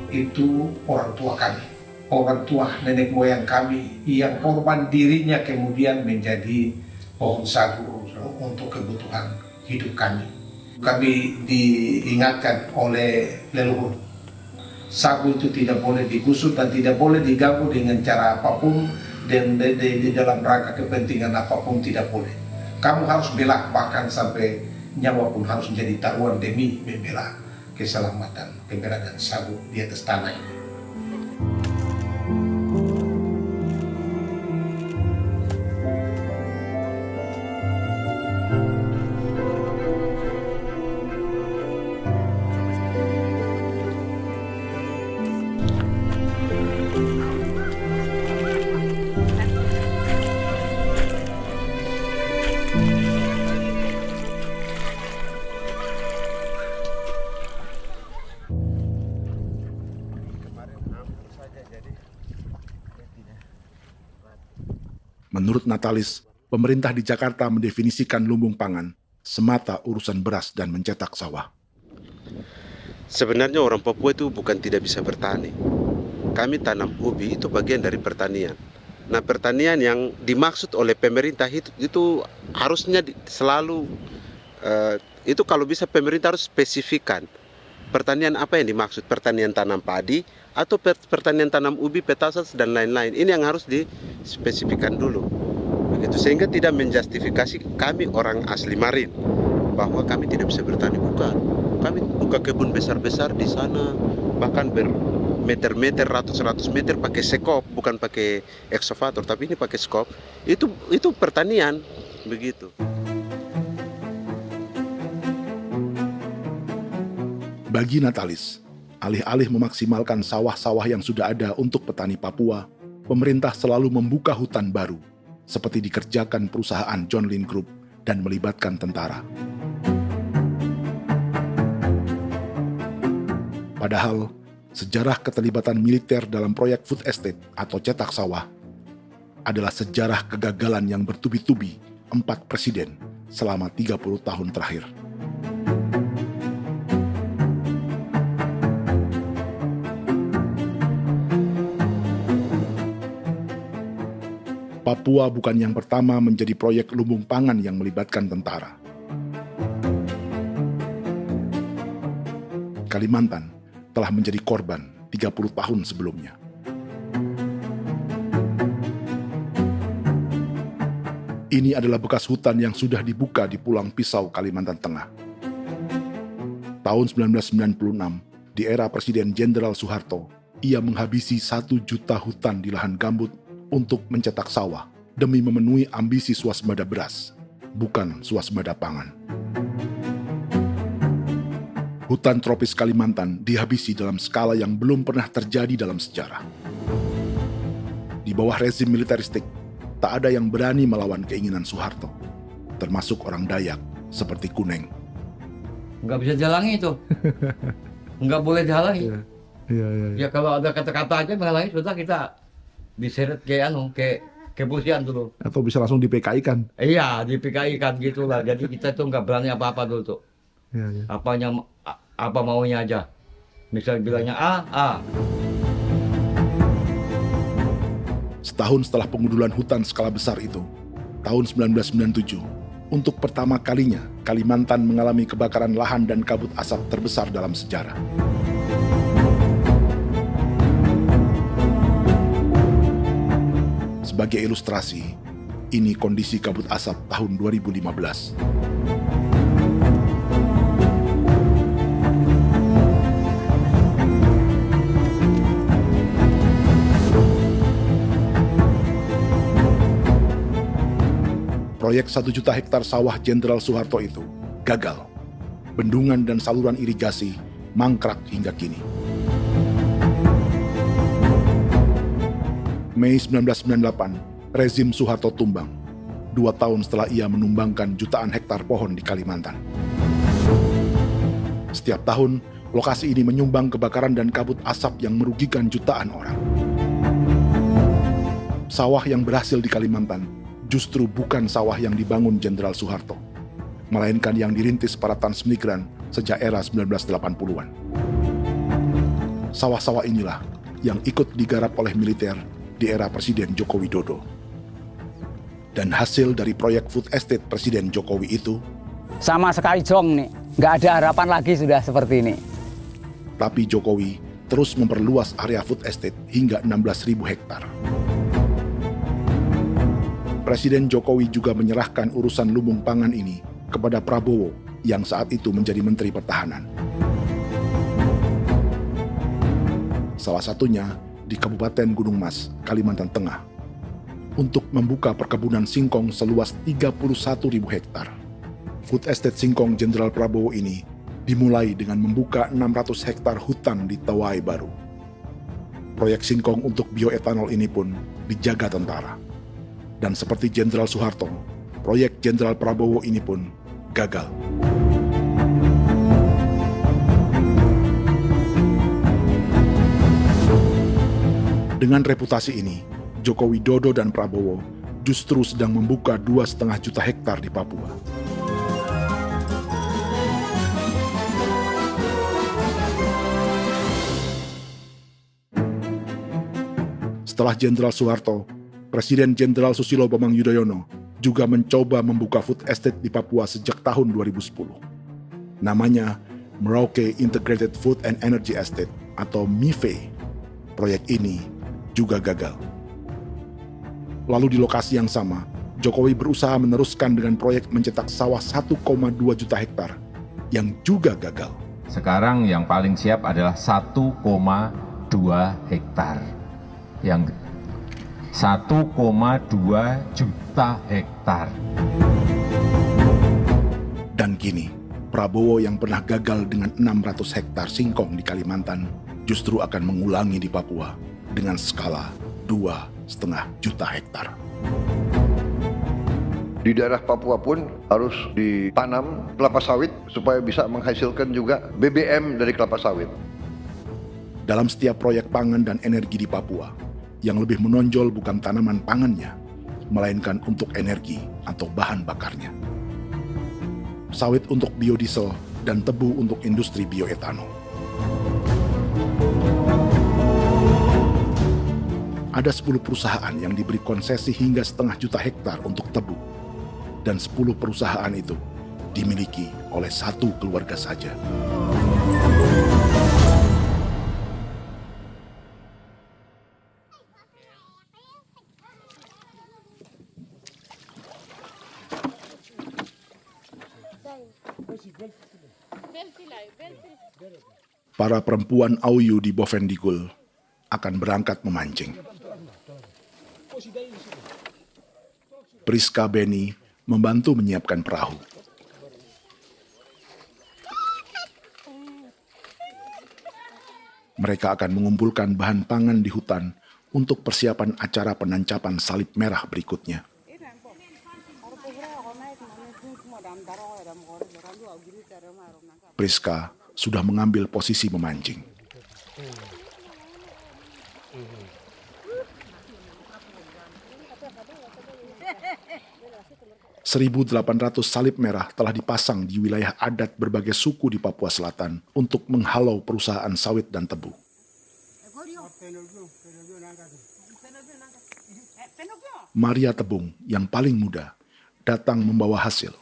Itu orang tua kami, orang tua nenek moyang kami yang korban dirinya kemudian menjadi pohon sagu untuk kebutuhan hidup kami. Kami diingatkan oleh leluhur, sagu itu tidak boleh digusur dan tidak boleh diganggu dengan cara apapun, dan di dalam rangka kepentingan apapun tidak boleh. Kamu harus bela, bahkan sampai nyawa pun harus menjadi taruhan demi membela keselamatan keberadaan sagu di atas tanah ini. Menurut Natalis, pemerintah di Jakarta mendefinisikan lumbung pangan semata urusan beras dan mencetak sawah. Sebenarnya orang Papua itu bukan tidak bisa bertani. Kami tanam ubi itu bagian dari pertanian. Nah, pertanian yang dimaksud oleh pemerintah itu harusnya selalu itu kalau bisa pemerintah harus spesifikkan pertanian apa yang dimaksud, pertanian tanam padi atau pertanian tanam ubi, petasan dan lain-lain. Ini yang harus dispesifikkan dulu. Begitu, sehingga tidak menjustifikasi kami orang asli Marin bahwa kami tidak bisa bertani. Bukan, kami buka kebun besar-besar di sana, bahkan bermeter-meter, ratus-ratus meter pakai sekop, bukan pakai ekskavator, tapi ini pakai skop. Itu pertanian, begitu. Bagi Natalis, alih-alih memaksimalkan sawah-sawah yang sudah ada untuk petani Papua, pemerintah selalu membuka hutan baru, seperti dikerjakan perusahaan John Lynn Group dan melibatkan tentara. Padahal, sejarah keterlibatan militer dalam proyek food estate atau cetak sawah adalah sejarah kegagalan yang bertubi-tubi 4 presiden selama 30 tahun terakhir. Papua bukan yang pertama menjadi proyek lumbung pangan yang melibatkan tentara. Kalimantan telah menjadi korban 30 tahun sebelumnya. Ini adalah bekas hutan yang sudah dibuka di Pulang Pisau, Kalimantan Tengah. Tahun 1996, di era Presiden Jenderal Soeharto, ia menghabisi 1 juta hutan di lahan gambut untuk mencetak sawah demi memenuhi ambisi swasembada beras, bukan swasembada pangan. Hutan tropis Kalimantan dihabisi dalam skala yang belum pernah terjadi dalam sejarah. Di bawah rezim militeristik, tak ada yang berani melawan keinginan Soeharto, termasuk orang Dayak seperti Kuneng. Nggak bisa dihalangi itu. Nggak boleh dihalangi. Ya kalau ada kata-kata aja menghalangi, sudah kita diseret ke kepolisian dulu. Atau bisa langsung di PKI-kan. Iya, di PKI-kan gitulah. Jadi kita tuh nggak berani apa-apa dulu tuh. Apa maunya aja. Misal bilangnya A. Setahun setelah pengundulan hutan skala besar itu, tahun 1997, untuk pertama kalinya Kalimantan mengalami kebakaran lahan dan kabut asap terbesar dalam sejarah. Sebagai ilustrasi, ini kondisi kabut asap tahun 2015. Proyek 1 juta hektar sawah Jenderal Soeharto itu gagal. Bendungan dan saluran irigasi mangkrak hingga kini. Mei 1998, rezim Soeharto tumbang, 2 tahun setelah ia menumbangkan jutaan hektar pohon di Kalimantan. Setiap tahun, lokasi ini menyumbang kebakaran dan kabut asap yang merugikan jutaan orang. Sawah yang berhasil di Kalimantan justru bukan sawah yang dibangun Jenderal Soeharto, melainkan yang dirintis para transmigran sejak era 1980-an. Sawah-sawah inilah yang ikut digarap oleh militer di era Presiden Joko Widodo. Dan hasil dari proyek food estate Presiden Jokowi itu sama sekali jong nih, nggak ada harapan lagi sudah seperti ini. Tapi Jokowi terus memperluas area food estate hingga 16.000 hektar. Presiden Jokowi juga menyerahkan urusan lumbung pangan ini kepada Prabowo yang saat itu menjadi Menteri Pertahanan. Salah satunya di Kabupaten Gunung Mas, Kalimantan Tengah, untuk membuka perkebunan singkong seluas 31.000 hektar. Food Estate Singkong Jenderal Prabowo ini dimulai dengan membuka 600 hektar hutan di Tawai Baru. Proyek singkong untuk bioetanol ini pun dijaga tentara. Dan seperti Jenderal Soeharto, proyek Jenderal Prabowo ini pun gagal. Dengan reputasi ini, Joko Widodo dan Prabowo justru sedang membuka 2,5 juta hektar di Papua. Setelah Jenderal Soeharto, Presiden Jenderal Susilo Bambang Yudhoyono juga mencoba membuka food estate di Papua sejak tahun 2010. Namanya Merauke Integrated Food and Energy Estate atau MIFE. Proyek ini juga gagal. Lalu di lokasi yang sama, Jokowi berusaha meneruskan dengan proyek mencetak sawah 1,2 juta hektar yang juga gagal. Sekarang yang paling siap adalah 1,2 hektar. Yang 1,2 juta hektar. Dan kini, Prabowo yang pernah gagal dengan 600 hektar singkong di Kalimantan justru akan mengulangi di Papua dengan skala 2,5 juta hektar. Di daerah Papua pun harus ditanam kelapa sawit supaya bisa menghasilkan juga BBM dari kelapa sawit. Dalam setiap proyek pangan dan energi di Papua, yang lebih menonjol bukan tanaman pangannya, melainkan untuk energi atau bahan bakarnya. Sawit untuk biodiesel dan tebu untuk industri bioetanol. Ada 10 perusahaan yang diberi konsesi hingga 0,5 juta hektar untuk tebu. Dan 10 perusahaan itu dimiliki oleh 1 keluarga saja. Para perempuan Auyu di Bovendigul akan berangkat memancing. Priska Beni membantu menyiapkan perahu. Mereka akan mengumpulkan bahan pangan di hutan untuk persiapan acara penancapan salib merah berikutnya. Priska sudah mengambil posisi memancing. .800 salib merah telah dipasang di wilayah adat berbagai suku di Papua Selatan untuk menghalau perusahaan sawit dan tebu. Maria Tebung yang paling muda datang membawa hasil.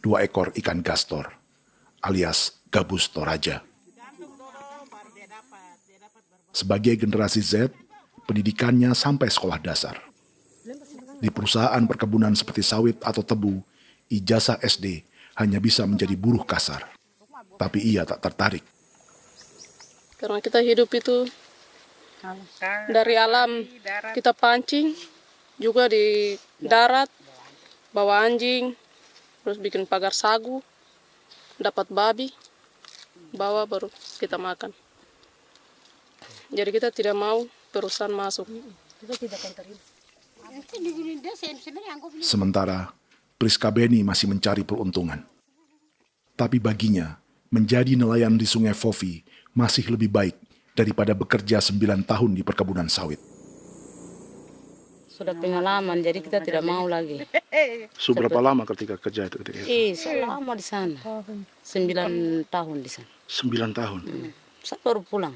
2 ekor ikan gastor alias gabus toraja. Sebagai generasi Z, pendidikannya sampai sekolah dasar. Di perusahaan perkebunan seperti sawit atau tebu, ijazah SD hanya bisa menjadi buruh kasar. Tapi ia tak tertarik. Karena kita hidup itu dari alam, kita pancing, juga di darat, bawa anjing, terus bikin pagar sagu, dapat babi, bawa baru kita makan. Jadi kita tidak mau perusahaan masuk. Sementara Priska Beni masih mencari peruntungan. Tapi baginya, menjadi nelayan di Sungai Fofi masih lebih baik daripada bekerja 9 tahun di perkebunan sawit. Sudah pengalaman, jadi kita tidak mau lagi. Seberapa lama ketika kerja itu? Selama di sana. 9 tahun di sana. 9 tahun? Saya baru pulang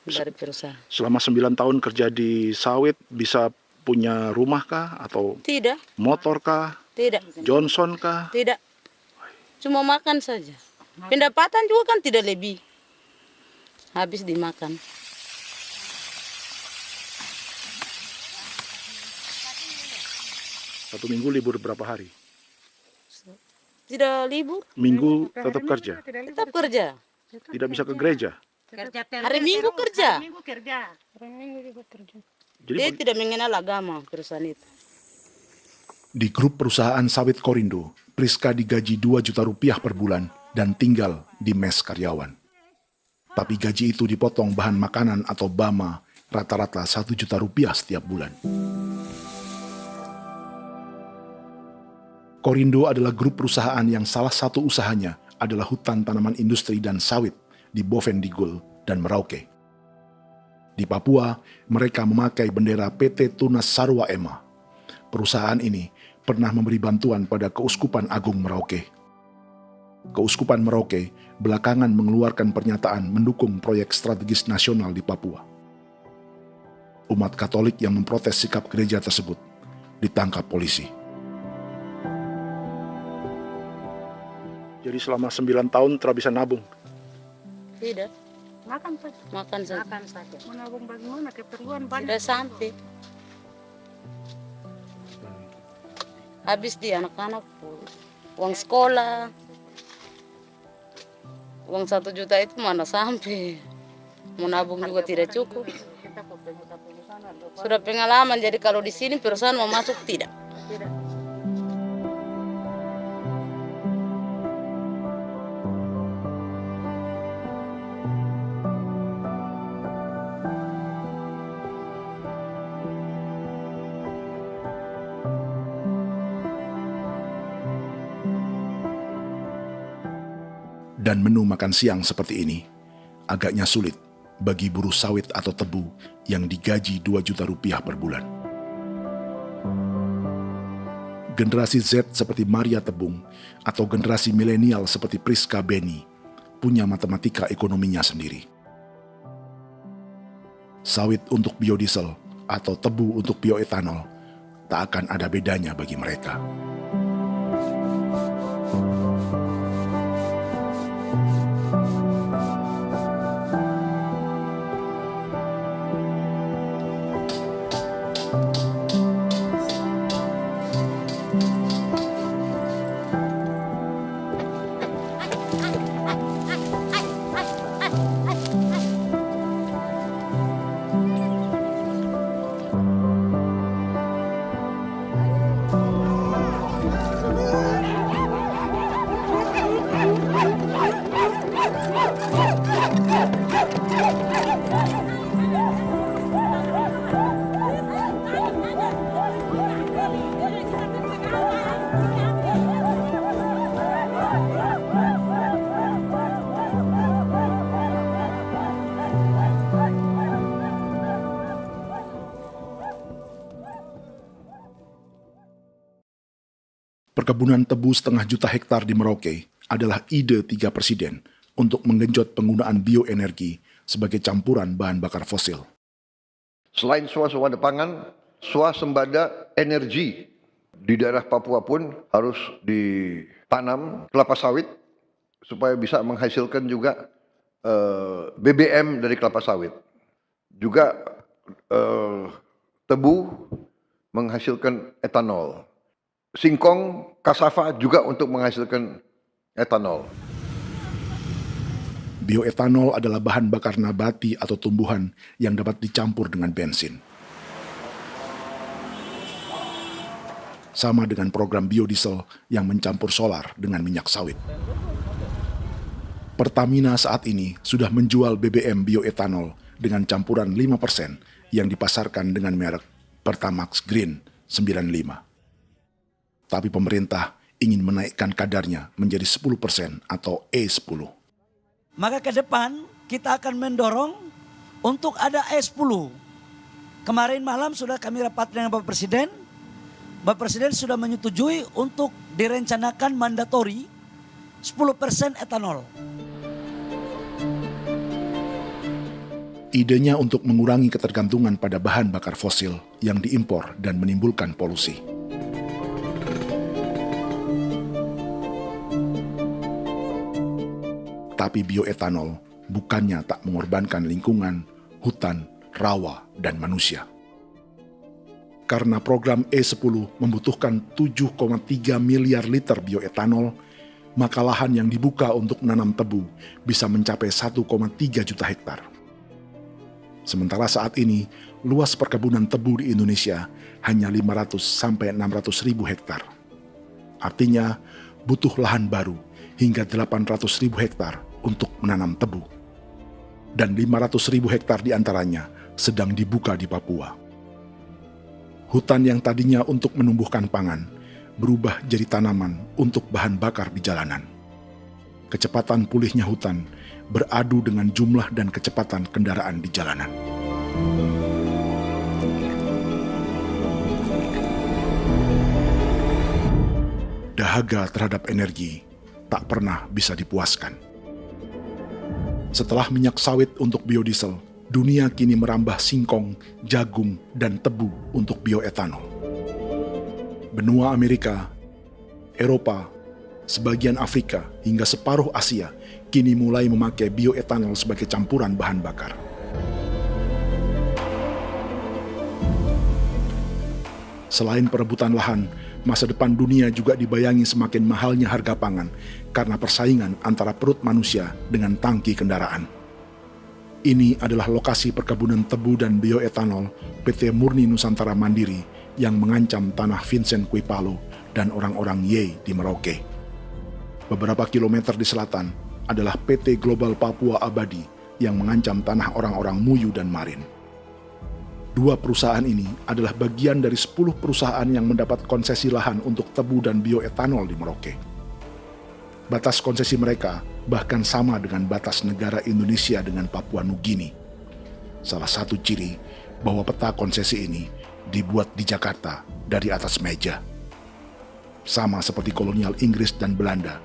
dari perusahaan. Selama 9 tahun kerja di sawit, bisa punya rumah kah? Atau tidak. Motor kah? Tidak. Johnson kah? Tidak. Cuma makan saja. Pendapatan juga kan tidak lebih. Habis dimakan. Satu minggu libur berapa hari? Tidak libur. Minggu tetap kerja? Tetap kerja. Tidak bisa ke gereja? Hari Minggu kerja. Jadi dia tidak mengenal agama perusahaan itu. Di grup perusahaan sawit Korindo, Priska digaji 2 juta rupiah per bulan dan tinggal di mes karyawan. Tapi gaji itu dipotong bahan makanan atau BAMA rata-rata 1 juta rupiah setiap bulan. Korindo adalah grup perusahaan yang salah satu usahanya adalah hutan tanaman industri dan sawit di Bovendigul dan Merauke. Di Papua, mereka memakai bendera PT Tunas Sarwa Ema Perusahaan ini pernah memberi bantuan pada Keuskupan Agung Merauke. Keuskupan Merauke belakangan mengeluarkan pernyataan mendukung proyek strategis nasional di Papua. Umat Katolik yang memprotes sikap gereja tersebut ditangkap polisi. Jadi selama 9 tahun tidak bisa nabung? Tidak. Makan saja. Makan saja. Makan saja. Menabung bagaimana keperluan banyak. Tidak sampai. Habis di anak-anak uang sekolah. Uang 1 juta itu mana sampai. Mau nabung juga tidak cukup. Sudah pengalaman, jadi kalau di sini perusahaan mau masuk tidak. Dan menu makan siang seperti ini agaknya sulit bagi buruh sawit atau tebu yang digaji 2 juta rupiah per bulan. Generasi Z seperti Maria Tebung atau generasi milenial seperti Priska Beni punya matematika ekonominya sendiri. Sawit untuk biodiesel atau tebu untuk bioetanol tak akan ada bedanya bagi mereka. Perkebunan tebu 1,5 juta hektar di Merauke adalah ide 3 presiden untuk menggenjot penggunaan bioenergi sebagai campuran bahan bakar fosil. Selain swasembada pangan, swasembada energi di daerah Papua pun harus ditanam kelapa sawit supaya bisa menghasilkan juga BBM dari kelapa sawit. Juga tebu menghasilkan etanol. Singkong, kasava juga untuk menghasilkan etanol. Bioetanol adalah bahan bakar nabati atau tumbuhan yang dapat dicampur dengan bensin. Sama dengan program biodiesel yang mencampur solar dengan minyak sawit. Pertamina saat ini sudah menjual BBM bioetanol dengan campuran 5% yang dipasarkan dengan merek Pertamax Green 95. Tapi pemerintah ingin menaikkan kadarnya menjadi 10% atau E10. Maka ke depan kita akan mendorong untuk ada E10. Kemarin malam sudah kami rapat dengan Bapak Presiden. Bapak Presiden sudah menyetujui untuk direncanakan mandatori 10% etanol. Idenya untuk mengurangi ketergantungan pada bahan bakar fosil yang diimpor dan menimbulkan polusi. Tapi bioetanol bukannya tak mengorbankan lingkungan, hutan, rawa, dan manusia. Karena program E10 membutuhkan 7,3 miliar liter bioetanol, maka lahan yang dibuka untuk menanam tebu bisa mencapai 1,3 juta hektar. Sementara saat ini, luas perkebunan tebu di Indonesia hanya 500 sampai 600 ribu hektar. Artinya, butuh lahan baru hingga 800 ribu hektar untuk menanam tebu. Dan 500 ribu hektar diantaranya sedang dibuka di Papua. Hutan yang tadinya untuk menumbuhkan pangan, berubah jadi tanaman untuk bahan bakar di jalanan. Kecepatan pulihnya hutan beradu dengan jumlah dan kecepatan kendaraan di jalanan. Dahaga terhadap energi tak pernah bisa dipuaskan. Setelah minyak sawit untuk biodiesel, dunia kini merambah singkong, jagung, dan tebu untuk bioetanol. Benua Amerika, Eropa, sebagian Afrika, hingga separuh Asia kini mulai memakai bioetanol sebagai campuran bahan bakar. Selain perebutan lahan, masa depan dunia juga dibayangi semakin mahalnya harga pangan karena persaingan antara perut manusia dengan tangki kendaraan. Ini adalah lokasi perkebunan tebu dan bioetanol PT Murni Nusantara Mandiri yang mengancam tanah Vincent Quipalo dan orang-orang Ye di Merauke. Beberapa kilometer di selatan adalah PT Global Papua Abadi yang mengancam tanah orang-orang Muyu dan Marin. Dua perusahaan ini adalah bagian dari 10 perusahaan yang mendapat konsesi lahan untuk tebu dan bioetanol di Merauke. Batas konsesi mereka bahkan sama dengan batas negara Indonesia dengan Papua Nugini. Salah satu ciri bahwa peta konsesi ini dibuat di Jakarta dari atas meja. Sama seperti kolonial Inggris dan Belanda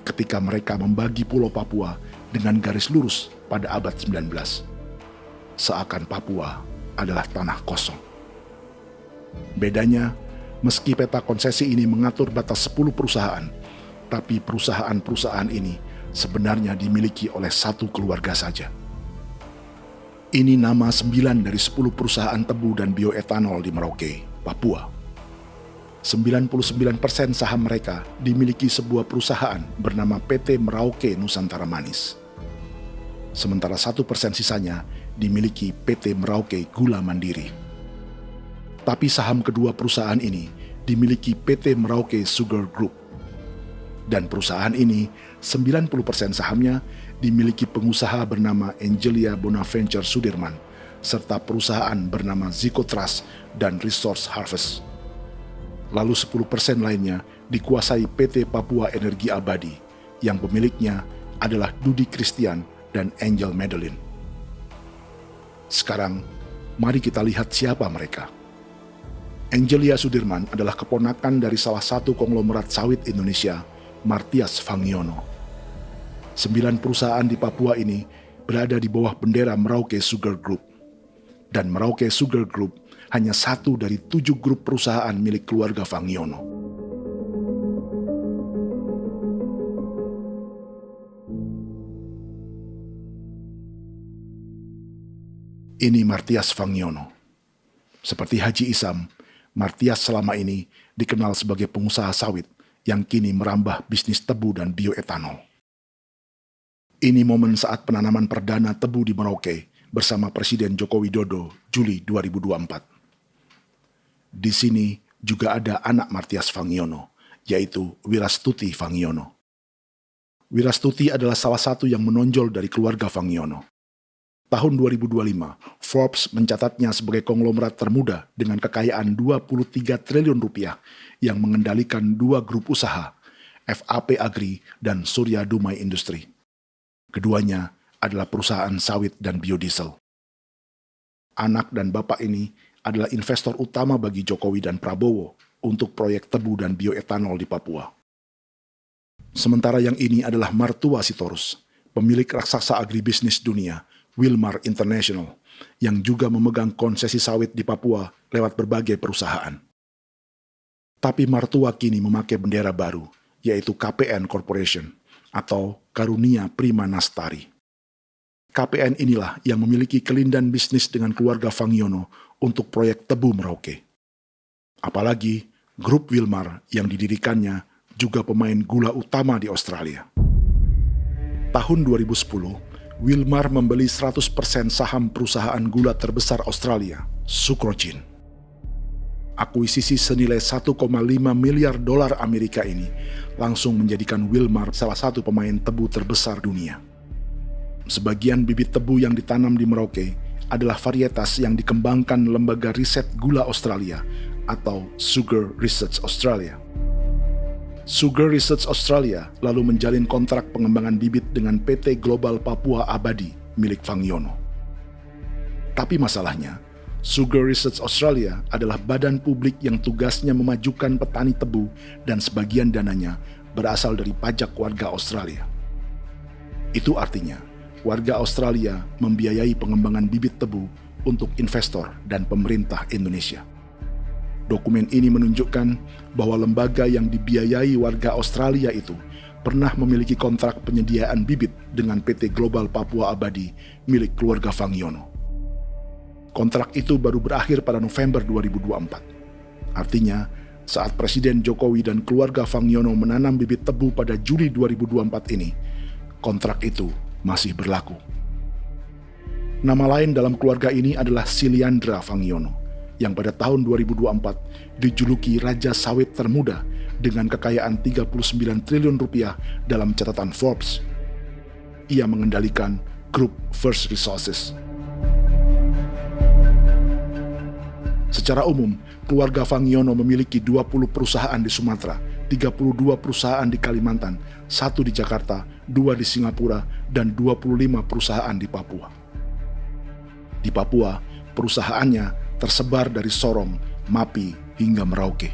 ketika mereka membagi Pulau Papua dengan garis lurus pada abad 19. Seakan Papua adalah tanah kosong. Bedanya, meski peta konsesi ini mengatur batas 10 perusahaan, tapi perusahaan-perusahaan ini sebenarnya dimiliki oleh satu keluarga saja. Ini nama 9 dari 10 perusahaan tebu dan bioetanol di Merauke, Papua. 99% saham mereka dimiliki sebuah perusahaan bernama PT Merauke Nusantara Manis. Sementara 1% sisanya dimiliki PT Merauke Gula Mandiri. Tapi saham kedua perusahaan ini dimiliki PT Merauke Sugar Group. Dan perusahaan ini 90% sahamnya dimiliki pengusaha bernama Angelia Bonaventure Sudirman, serta perusahaan bernama Zico Trust dan Resource Harvest. Lalu 10% lainnya dikuasai PT Papua Energi Abadi, yang pemiliknya adalah Dudi Christian dan Angel Madeline. Sekarang, mari kita lihat siapa mereka. Angelia Sudirman adalah keponakan dari salah satu konglomerat sawit Indonesia, Martias Fangiono. 9 perusahaan di Papua ini berada di bawah bendera Merauke Sugar Group. Dan Merauke Sugar Group hanya satu dari 7 grup perusahaan milik keluarga Fangiono. Ini Martias Fangiono. Seperti Haji Isam, Martias selama ini dikenal sebagai pengusaha sawit yang kini merambah bisnis tebu dan bioetanol. Ini momen saat penanaman perdana tebu di Merauke bersama Presiden Joko Widodo Juli 2024. Di sini juga ada anak Martias Fangiono, yaitu Wirastuti Fangiono. Wirastuti adalah salah satu yang menonjol dari keluarga Fangiono. Tahun 2025, Forbes mencatatnya sebagai konglomerat termuda dengan kekayaan 23 triliun rupiah yang mengendalikan 2 grup usaha, FAP Agri dan Surya Dumai Industri. Keduanya adalah perusahaan sawit dan biodiesel. Anak dan bapak ini adalah investor utama bagi Jokowi dan Prabowo untuk proyek tebu dan bioetanol di Papua. Sementara yang ini adalah Martua Sitorus, pemilik raksasa agribisnis dunia, Wilmar International, yang juga memegang konsesi sawit di Papua lewat berbagai perusahaan. Tapi Martua kini memakai bendera baru, yaitu KPN Corporation, atau Karunia Prima Nastari. KPN inilah yang memiliki kelindan bisnis dengan keluarga Fangiono untuk proyek tebu Merauke. Apalagi grup Wilmar yang didirikannya juga pemain gula utama di Australia. Tahun 2010, Wilmar membeli 100% saham perusahaan gula terbesar Australia, Sucrogin. Akuisisi senilai 1,5 miliar dolar Amerika ini langsung menjadikan Wilmar salah satu pemain tebu terbesar dunia. Sebagian bibit tebu yang ditanam di Merauke adalah varietas yang dikembangkan Lembaga Riset Gula Australia atau Sugar Research Australia. Sugar Research Australia lalu menjalin kontrak pengembangan bibit dengan PT Global Papua Abadi milik Fangiono. Tapi masalahnya, Sugar Research Australia adalah badan publik yang tugasnya memajukan petani tebu dan sebagian dananya berasal dari pajak warga Australia. Itu artinya, warga Australia membiayai pengembangan bibit tebu untuk investor dan pemerintah Indonesia. Dokumen ini menunjukkan bahwa lembaga yang dibiayai warga Australia itu pernah memiliki kontrak penyediaan bibit dengan PT Global Papua Abadi milik keluarga Fangiono. Kontrak itu baru berakhir pada November 2024. Artinya, saat Presiden Jokowi dan keluarga Fangiono menanam bibit tebu pada Juli 2024 ini, kontrak itu masih berlaku. Nama lain dalam keluarga ini adalah Siliandra Fangiono, yang pada tahun 2024 dijuluki Raja Sawit Termuda dengan kekayaan 39 triliun rupiah dalam catatan Forbes. Ia mengendalikan grup First Resources. Secara umum, keluarga Fangiono memiliki 20 perusahaan di Sumatera, 32 perusahaan di Kalimantan, 1 di Jakarta, 2 di Singapura, dan 25 perusahaan di Papua. Di Papua, perusahaannya tersebar dari Sorong, Mapi, hingga Merauke.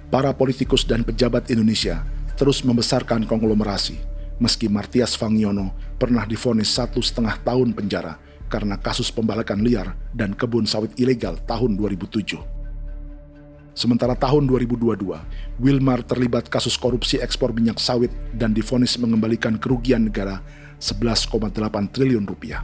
Para politikus dan pejabat Indonesia terus membesarkan konglomerasi, meski Martias Fangiono pernah divonis 1,5 tahun penjara karena kasus pembalakan liar dan kebun sawit ilegal tahun 2007. Sementara tahun 2022, Wilmar terlibat kasus korupsi ekspor minyak sawit dan divonis mengembalikan kerugian negara 11,8 triliun rupiah.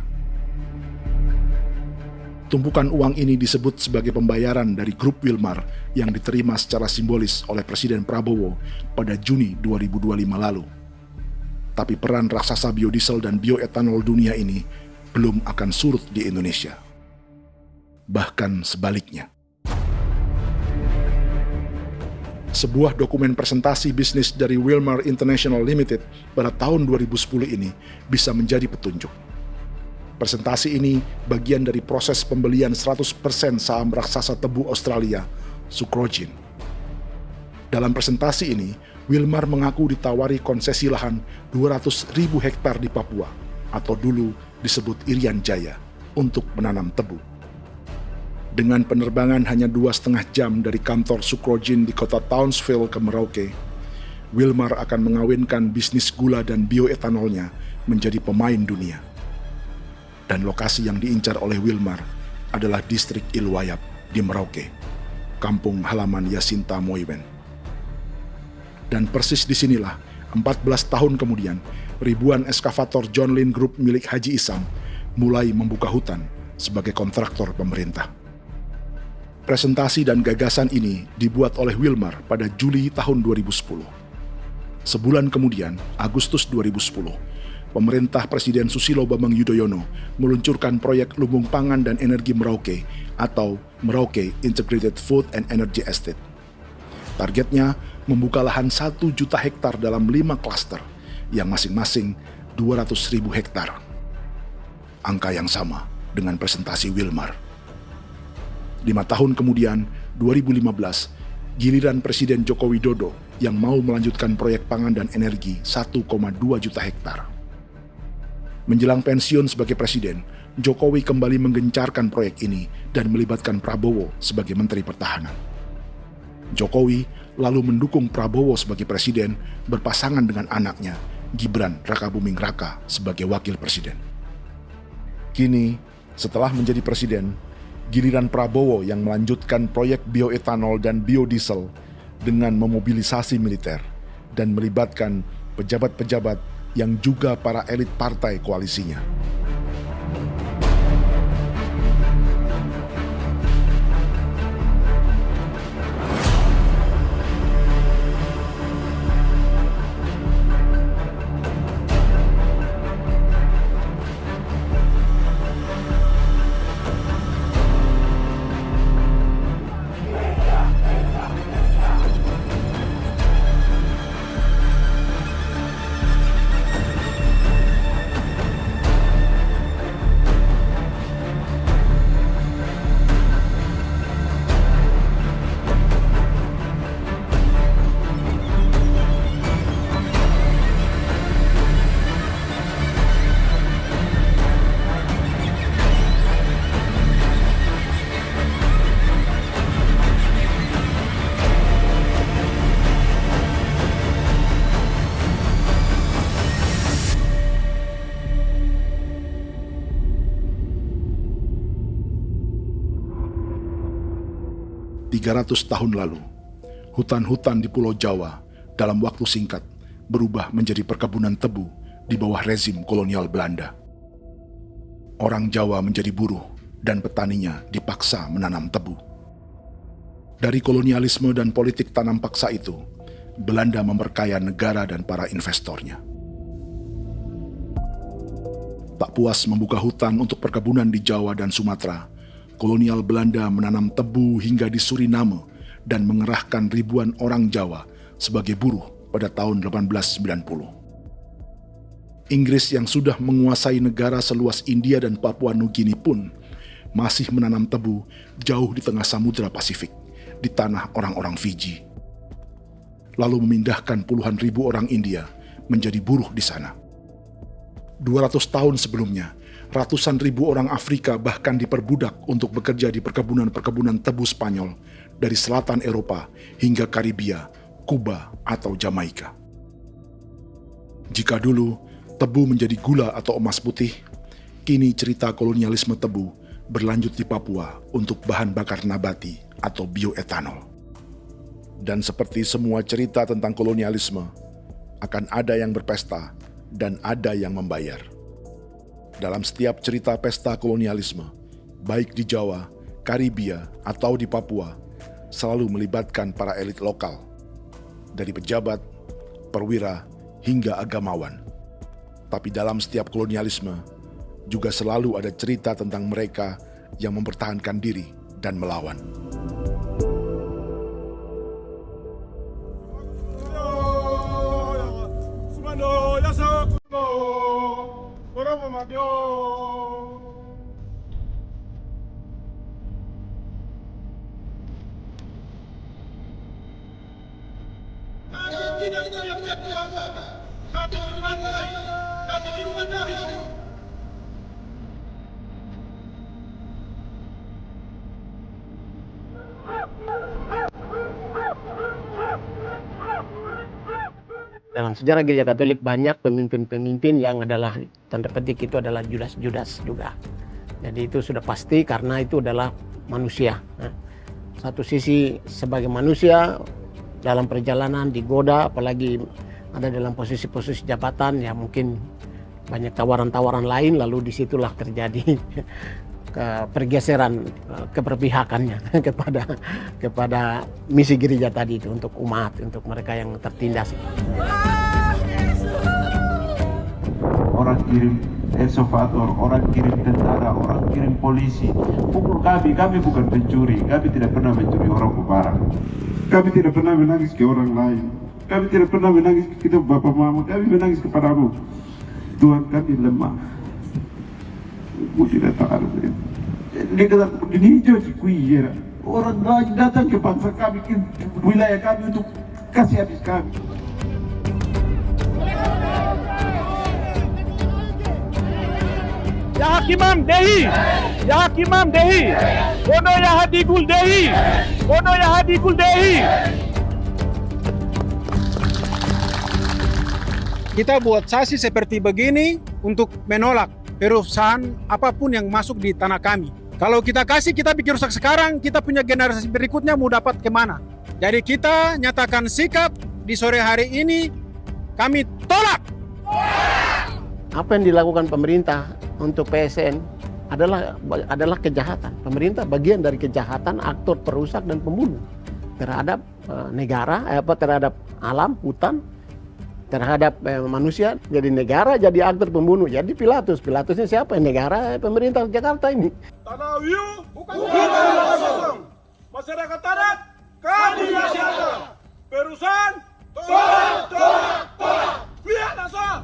Tumpukan uang ini disebut sebagai pembayaran dari grup Wilmar yang diterima secara simbolis oleh Presiden Prabowo pada Juni 2025 lalu. Tapi peran raksasa biodiesel dan bioetanol dunia ini belum akan surut di Indonesia. Bahkan sebaliknya. Sebuah dokumen presentasi bisnis dari Wilmar International Limited pada tahun 2010 ini bisa menjadi petunjuk. Presentasi ini bagian dari proses pembelian 100% saham raksasa tebu Australia, Sucrogin. Dalam presentasi ini, Wilmar mengaku ditawari konsesi lahan 200.000 hektar di Papua, atau dulu disebut Irian Jaya, untuk menanam tebu. Dengan penerbangan hanya 2,5 jam dari kantor Sucrogin di kota Townsville ke Merauke, Wilmar akan mengawinkan bisnis gula dan bioetanolnya menjadi pemain dunia. Dan lokasi yang diincar oleh Wilmar adalah distrik Ilwayap di Merauke, kampung halaman Yasinta Moiwen. Dan persis disinilah, 14 tahun kemudian, ribuan eskavator John Lynn Group milik Haji Isam mulai membuka hutan sebagai kontraktor pemerintah. Presentasi dan gagasan ini dibuat oleh Wilmar pada Juli tahun 2010. Sebulan kemudian, Agustus 2010, pemerintah Presiden Susilo Bambang Yudhoyono meluncurkan proyek Lumbung Pangan dan Energi Merauke atau Merauke Integrated Food and Energy Estate. Targetnya membuka lahan 1 juta hektar dalam 5 klaster yang masing-masing 200.000 hektar. Angka yang sama dengan presentasi Wilmar. 5 tahun kemudian, 2015, giliran Presiden Joko Widodo yang mau melanjutkan proyek pangan dan energi 1,2 juta hektar. Menjelang pensiun sebagai presiden, Jokowi kembali menggencarkan proyek ini dan melibatkan Prabowo sebagai Menteri Pertahanan. Jokowi lalu mendukung Prabowo sebagai presiden berpasangan dengan anaknya, Gibran Rakabuming Raka sebagai wakil presiden. Kini, setelah menjadi presiden, giliran Prabowo yang melanjutkan proyek bioetanol dan biodiesel dengan memobilisasi militer dan melibatkan pejabat-pejabat yang juga para elit partai koalisinya. 300 tahun lalu, hutan-hutan di Pulau Jawa dalam waktu singkat berubah menjadi perkebunan tebu di bawah rezim kolonial Belanda. Orang Jawa menjadi buruh dan petaninya dipaksa menanam tebu. Dari kolonialisme dan politik tanam paksa itu, Belanda memperkaya negara dan para investornya. Tak puas membuka hutan untuk perkebunan di Jawa dan Sumatera, kolonial Belanda menanam tebu hingga di Suriname dan mengerahkan ribuan orang Jawa sebagai buruh pada tahun 1890. Inggris yang sudah menguasai negara seluas India dan Papua Nugini pun masih menanam tebu jauh di tengah Samudra Pasifik, di tanah orang-orang Fiji. Lalu memindahkan puluhan ribu orang India menjadi buruh di sana. 200 tahun sebelumnya, ratusan ribu orang Afrika bahkan diperbudak untuk bekerja di perkebunan-perkebunan tebu Spanyol dari selatan Eropa hingga Karibia, Kuba, atau Jamaika. Jika dulu tebu menjadi gula atau emas putih, kini cerita kolonialisme tebu berlanjut di Papua untuk bahan bakar nabati atau bioetanol. Dan seperti semua cerita tentang kolonialisme, akan ada yang berpesta dan ada yang membayar. Dalam setiap cerita pesta kolonialisme, baik di Jawa, Karibia, atau di Papua, selalu melibatkan para elit lokal, dari pejabat, perwira, hingga agamawan. Tapi dalam setiap kolonialisme, juga selalu ada cerita tentang mereka yang mempertahankan diri dan melawan. Dalam sejarah Gereja Katolik banyak pemimpin-pemimpin yang adalah tanda petik itu adalah Judas-Judas juga. Jadi itu sudah pasti karena itu adalah manusia. Satu sisi sebagai manusia dalam perjalanan digoda, apalagi ada dalam posisi-posisi jabatan, ya mungkin banyak tawaran-tawaran lain, lalu disitulah terjadi pergeseran keberpihakannya kepada misi gereja tadi itu untuk umat, untuk mereka yang tertindas. Orang kirim eksavator, orang kirim tentara, orang kirim polisi. Pukul kami bukan pencuri, kami tidak pernah mencuri orang barang. Kami tidak pernah menangis ke orang lain. Kami tidak pernah menangis ke kita bapak mama, kami menangis kepadamu. Tuhan kami lemah. Aku tidak tahu. Dia kata begini hijau cikui. Orang lain datang ke bangsa kami, ke wilayah kami untuk kasih habis kami. Ya Hakimam Dehi, Ya Hakimam Dehi, Kono Ya Hadikul Dehi, Kono Ya Hadikul Dehi. Kita buat sasi seperti begini untuk menolak perusahaan apapun yang masuk di tanah kami. Kalau kita kasih, kita bikin rusak sekarang, kita punya generasi berikutnya mau dapat kemana. Jadi kita nyatakan sikap di sore hari ini, kami tolak. Apa yang dilakukan pemerintah untuk PSN adalah kejahatan. Pemerintah bagian dari kejahatan, aktor perusak dan pembunuh terhadap negara, terhadap alam, hutan, terhadap manusia. Jadi negara jadi aktor pembunuh. Jadi Pilatusnya siapa? Negara, pemerintah Jakarta ini. Tanah Wiu bukan kosong. Masyarakat adat kami masyarakat. Perusahaan tolak. Biar nasa.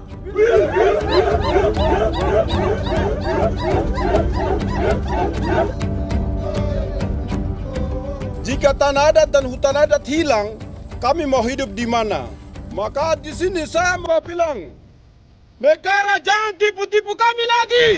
Jika tanah adat dan hutan adat hilang, kami mau hidup di mana? Maka di sini saya mau bilang, negara jangan tipu-tipu kami lagi.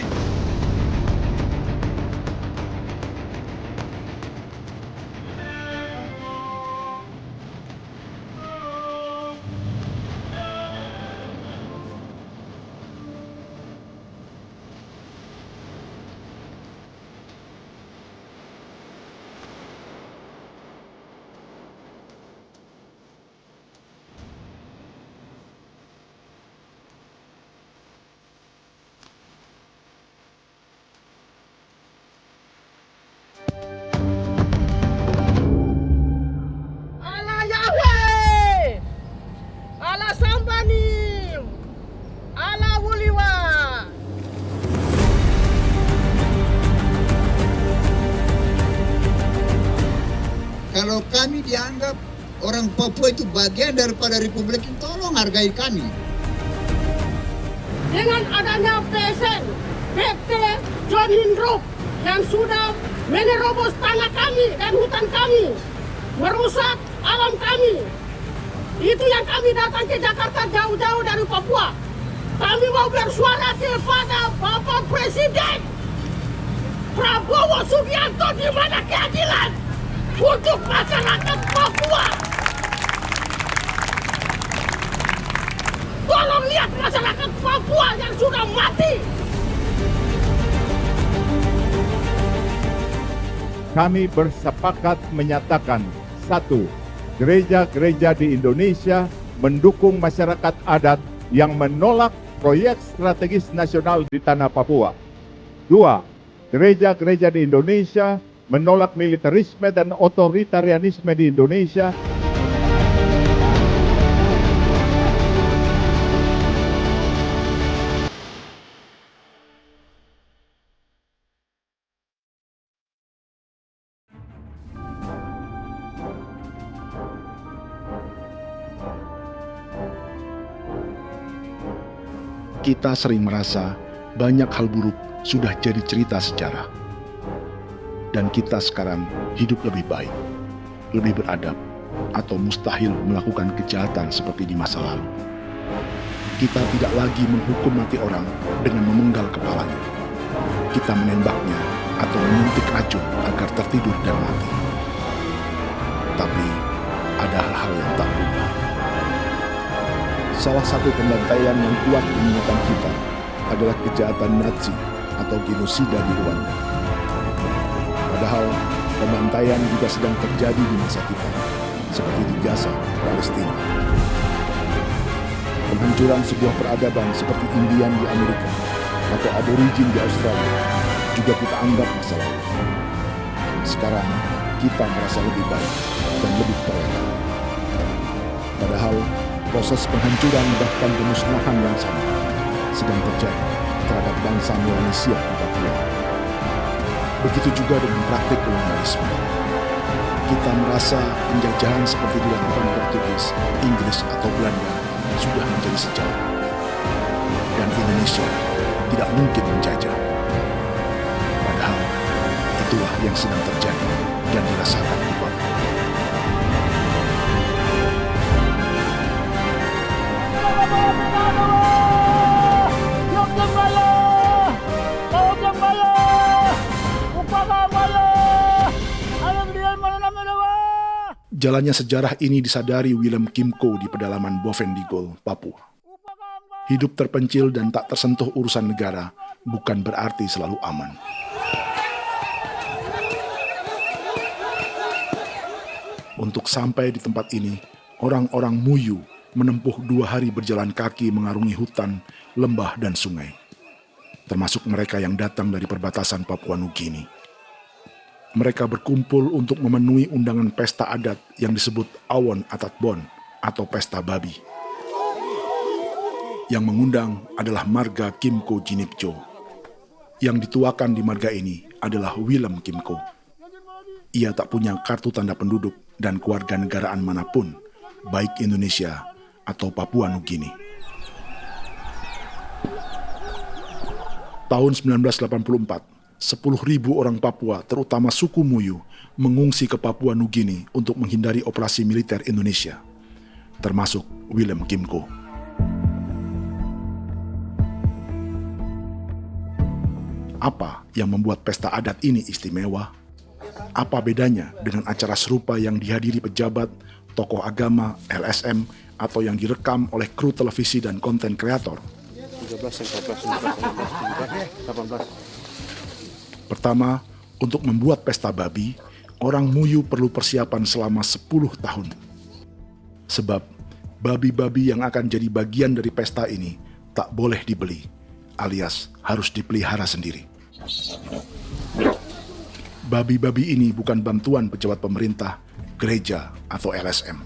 Tanim ala wuliwa. Kalau kami dianggap orang Papua itu bagian daripada Republik ini, tolong hargai kami. Dengan adanya PSN, PT John Hindrook yang sudah menerobos tanah kami dan hutan kami, merusak alam kami. Itu yang kami datang ke Jakarta jauh-jauh dari Papua. Kami mau bersuara kepada Bapak Presiden Prabowo Subianto, di mana keadilan untuk masyarakat Papua. Tolong lihat masyarakat Papua yang sudah mati. Kami bersepakat menyatakan, 1. Gereja-gereja di Indonesia mendukung masyarakat adat yang menolak proyek strategis nasional di tanah Papua. 2. Gereja-gereja di Indonesia menolak militerisme dan otoritarianisme di Indonesia. Kita sering merasa banyak hal buruk sudah jadi cerita sejarah. Dan kita sekarang hidup lebih baik, lebih beradab, atau mustahil melakukan kejahatan seperti di masa lalu. Kita tidak lagi menghukum mati orang dengan memenggal kepalanya. Kita menembaknya atau menyuntik racun agar tertidur dan mati. Tapi ada hal-hal yang tak berubah. Salah satu pembantaian yang kuat di ingatan kita adalah kejahatan Nazi atau genosida di Rwanda. Padahal pembantaian juga sedang terjadi di masa kita, seperti di Gaza, Palestina. Penghancuran sebuah peradaban seperti Indian di Amerika atau Aborigin di Australia juga kita anggap masa lalu. Sekarang kita merasa lebih baik dan lebih toleran. Padahal proses penghancuran bahkan pemusnahan yang sama sedang terjadi terhadap bangsa Melanesia di Papua. Begitu juga dengan praktik kolonialisme. Kita merasa penjajahan seperti dilakukan Portugis, Inggris, atau Belanda sudah menjadi sejarah. Dan Indonesia tidak mungkin menjajah. Padahal itulah yang sedang terjadi dan dirasakan di Papua. Jalannya sejarah ini disadari Willem Kimco di pedalaman Bovendigol, Papua. Hidup terpencil dan tak tersentuh urusan negara bukan berarti selalu aman. Untuk sampai di tempat ini, orang-orang Muyu menempuh 2 hari berjalan kaki mengarungi hutan, lembah, dan sungai. Termasuk mereka yang datang dari perbatasan Papua Nugini. Mereka berkumpul untuk memenuhi undangan pesta adat yang disebut Awon Atatbon atau Pesta Babi. Yang mengundang adalah marga Kimco Jinipjo. Yang dituakan di marga ini adalah Willem Kimco. Ia tak punya kartu tanda penduduk dan kewarganegaraan manapun, baik Indonesia atau Papua Nugini. Tahun 1984, 10.000 orang Papua, terutama suku Muyu, mengungsi ke Papua Nugini untuk menghindari operasi militer Indonesia, termasuk Willem Kimco. Apa yang membuat pesta adat ini istimewa? Apa bedanya dengan acara serupa yang dihadiri pejabat, tokoh agama, LSM, atau yang direkam oleh kru televisi dan konten kreator? 13, 14, 15, 18. Pertama, untuk membuat pesta babi, orang Muyu perlu persiapan selama 10 tahun. Sebab, babi-babi yang akan jadi bagian dari pesta ini tak boleh dibeli, alias harus dipelihara sendiri. Babi-babi ini bukan bantuan pejabat pemerintah, gereja, atau LSM.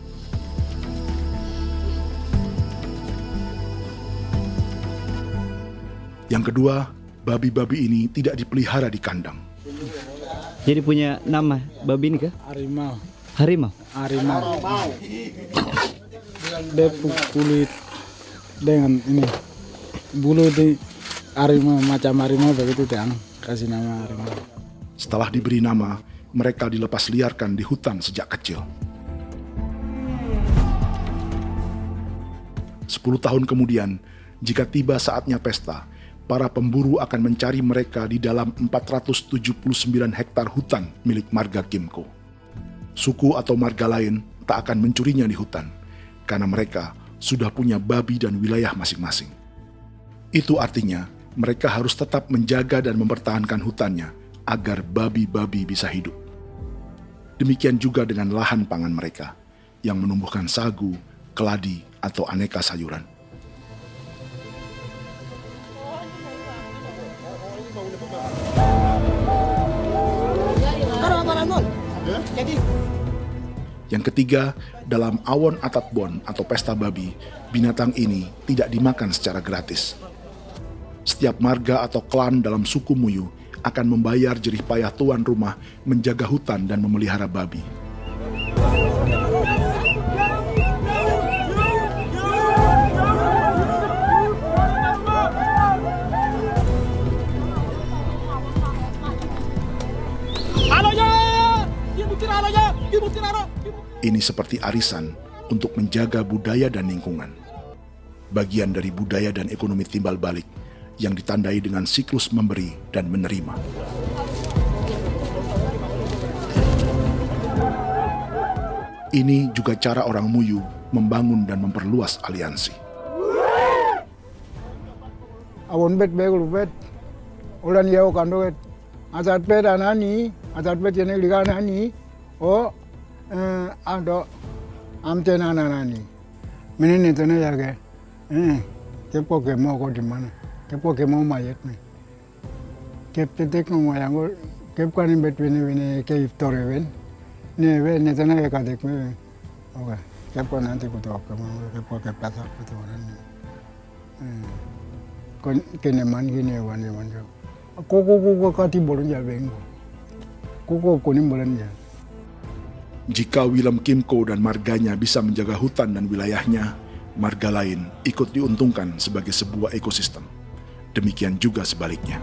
Yang kedua, babi-babi ini tidak dipelihara di kandang. Jadi punya nama babi ini kah? Harimau. Harimau? Harimau. Dia kulit dengan ini bulu di harimau, macam harimau begitu yang kasih nama harimau. Setelah diberi nama, mereka dilepas liarkan di hutan sejak kecil. 10 tahun kemudian, jika tiba saatnya pesta, para pemburu akan mencari mereka di dalam 479 hektar hutan milik marga Kimco. Suku atau marga lain tak akan mencurinya di hutan, karena mereka sudah punya babi dan wilayah masing-masing. Itu artinya mereka harus tetap menjaga dan mempertahankan hutannya agar babi-babi bisa hidup. Demikian juga dengan lahan pangan mereka yang menumbuhkan sagu, keladi, atau aneka sayuran. Yang ketiga, dalam Awon Atatbon atau pesta babi, binatang ini tidak dimakan secara gratis. Setiap marga atau klan dalam suku Muyu akan membayar jerih payah tuan rumah menjaga hutan dan memelihara babi. Ini seperti arisan untuk menjaga budaya dan lingkungan. Bagian dari budaya dan ekonomi timbal balik yang ditandai dengan siklus memberi dan menerima. Ini juga cara orang Muyu membangun dan memperluas aliansi. Awon bet begul bet, ulan yau kando bet, asat bet anani, asat bet yang liga anani, oh ado amte nani, menini tu na jaga, kepo kemo ko di mana, kepo kemo mayat ni, kep tetek no mayango, kep kanin bet wini ke iftore wen, ni wen ni tu na jaga dek me, oke, kepo nanti kutu kemo, kepo kepasa kutu orang, kene man gini wani wani, koko kati bolon jabeng, koko kuning bolon jabeng. Jika Willem Kimco dan marganya bisa menjaga hutan dan wilayahnya, marga lain ikut diuntungkan sebagai sebuah ekosistem. Demikian juga sebaliknya.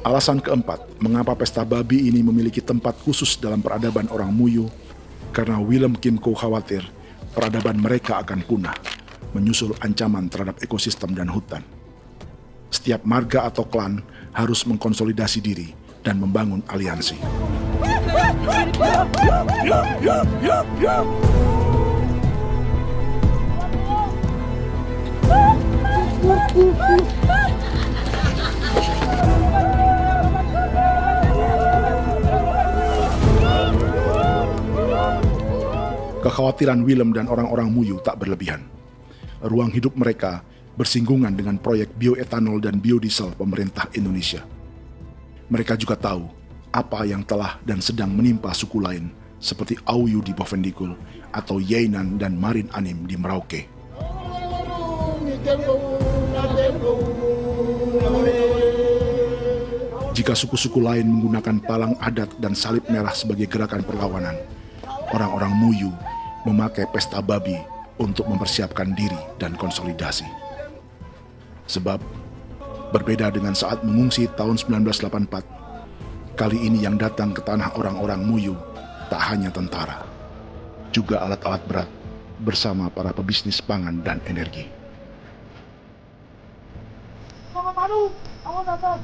Alasan keempat, mengapa pesta babi ini memiliki tempat khusus dalam peradaban orang Muyu, karena Willem Kimco khawatir peradaban mereka akan punah, menyusul ancaman terhadap ekosistem dan hutan. Setiap marga atau klan harus mengkonsolidasi diri dan membangun aliansi. Kekhawatiran Willem dan orang-orang Muyu tak berlebihan. Ruang hidup mereka bersinggungan dengan proyek bioetanol dan biodiesel pemerintah Indonesia. Mereka juga tahu apa yang telah dan sedang menimpa suku lain seperti Auyu di Bovendikul atau Yainan dan Marin Anim di Merauke. Jika suku-suku lain menggunakan palang adat dan salib merah sebagai gerakan perlawanan, orang-orang Muyu memakai pesta babi untuk mempersiapkan diri dan konsolidasi. Sebab berbeda dengan saat mengungsi tahun 1984, kali ini yang datang ke tanah orang-orang Muyu tak hanya tentara, juga alat-alat berat bersama para pebisnis pangan dan energi. Sama Manu, awal datang.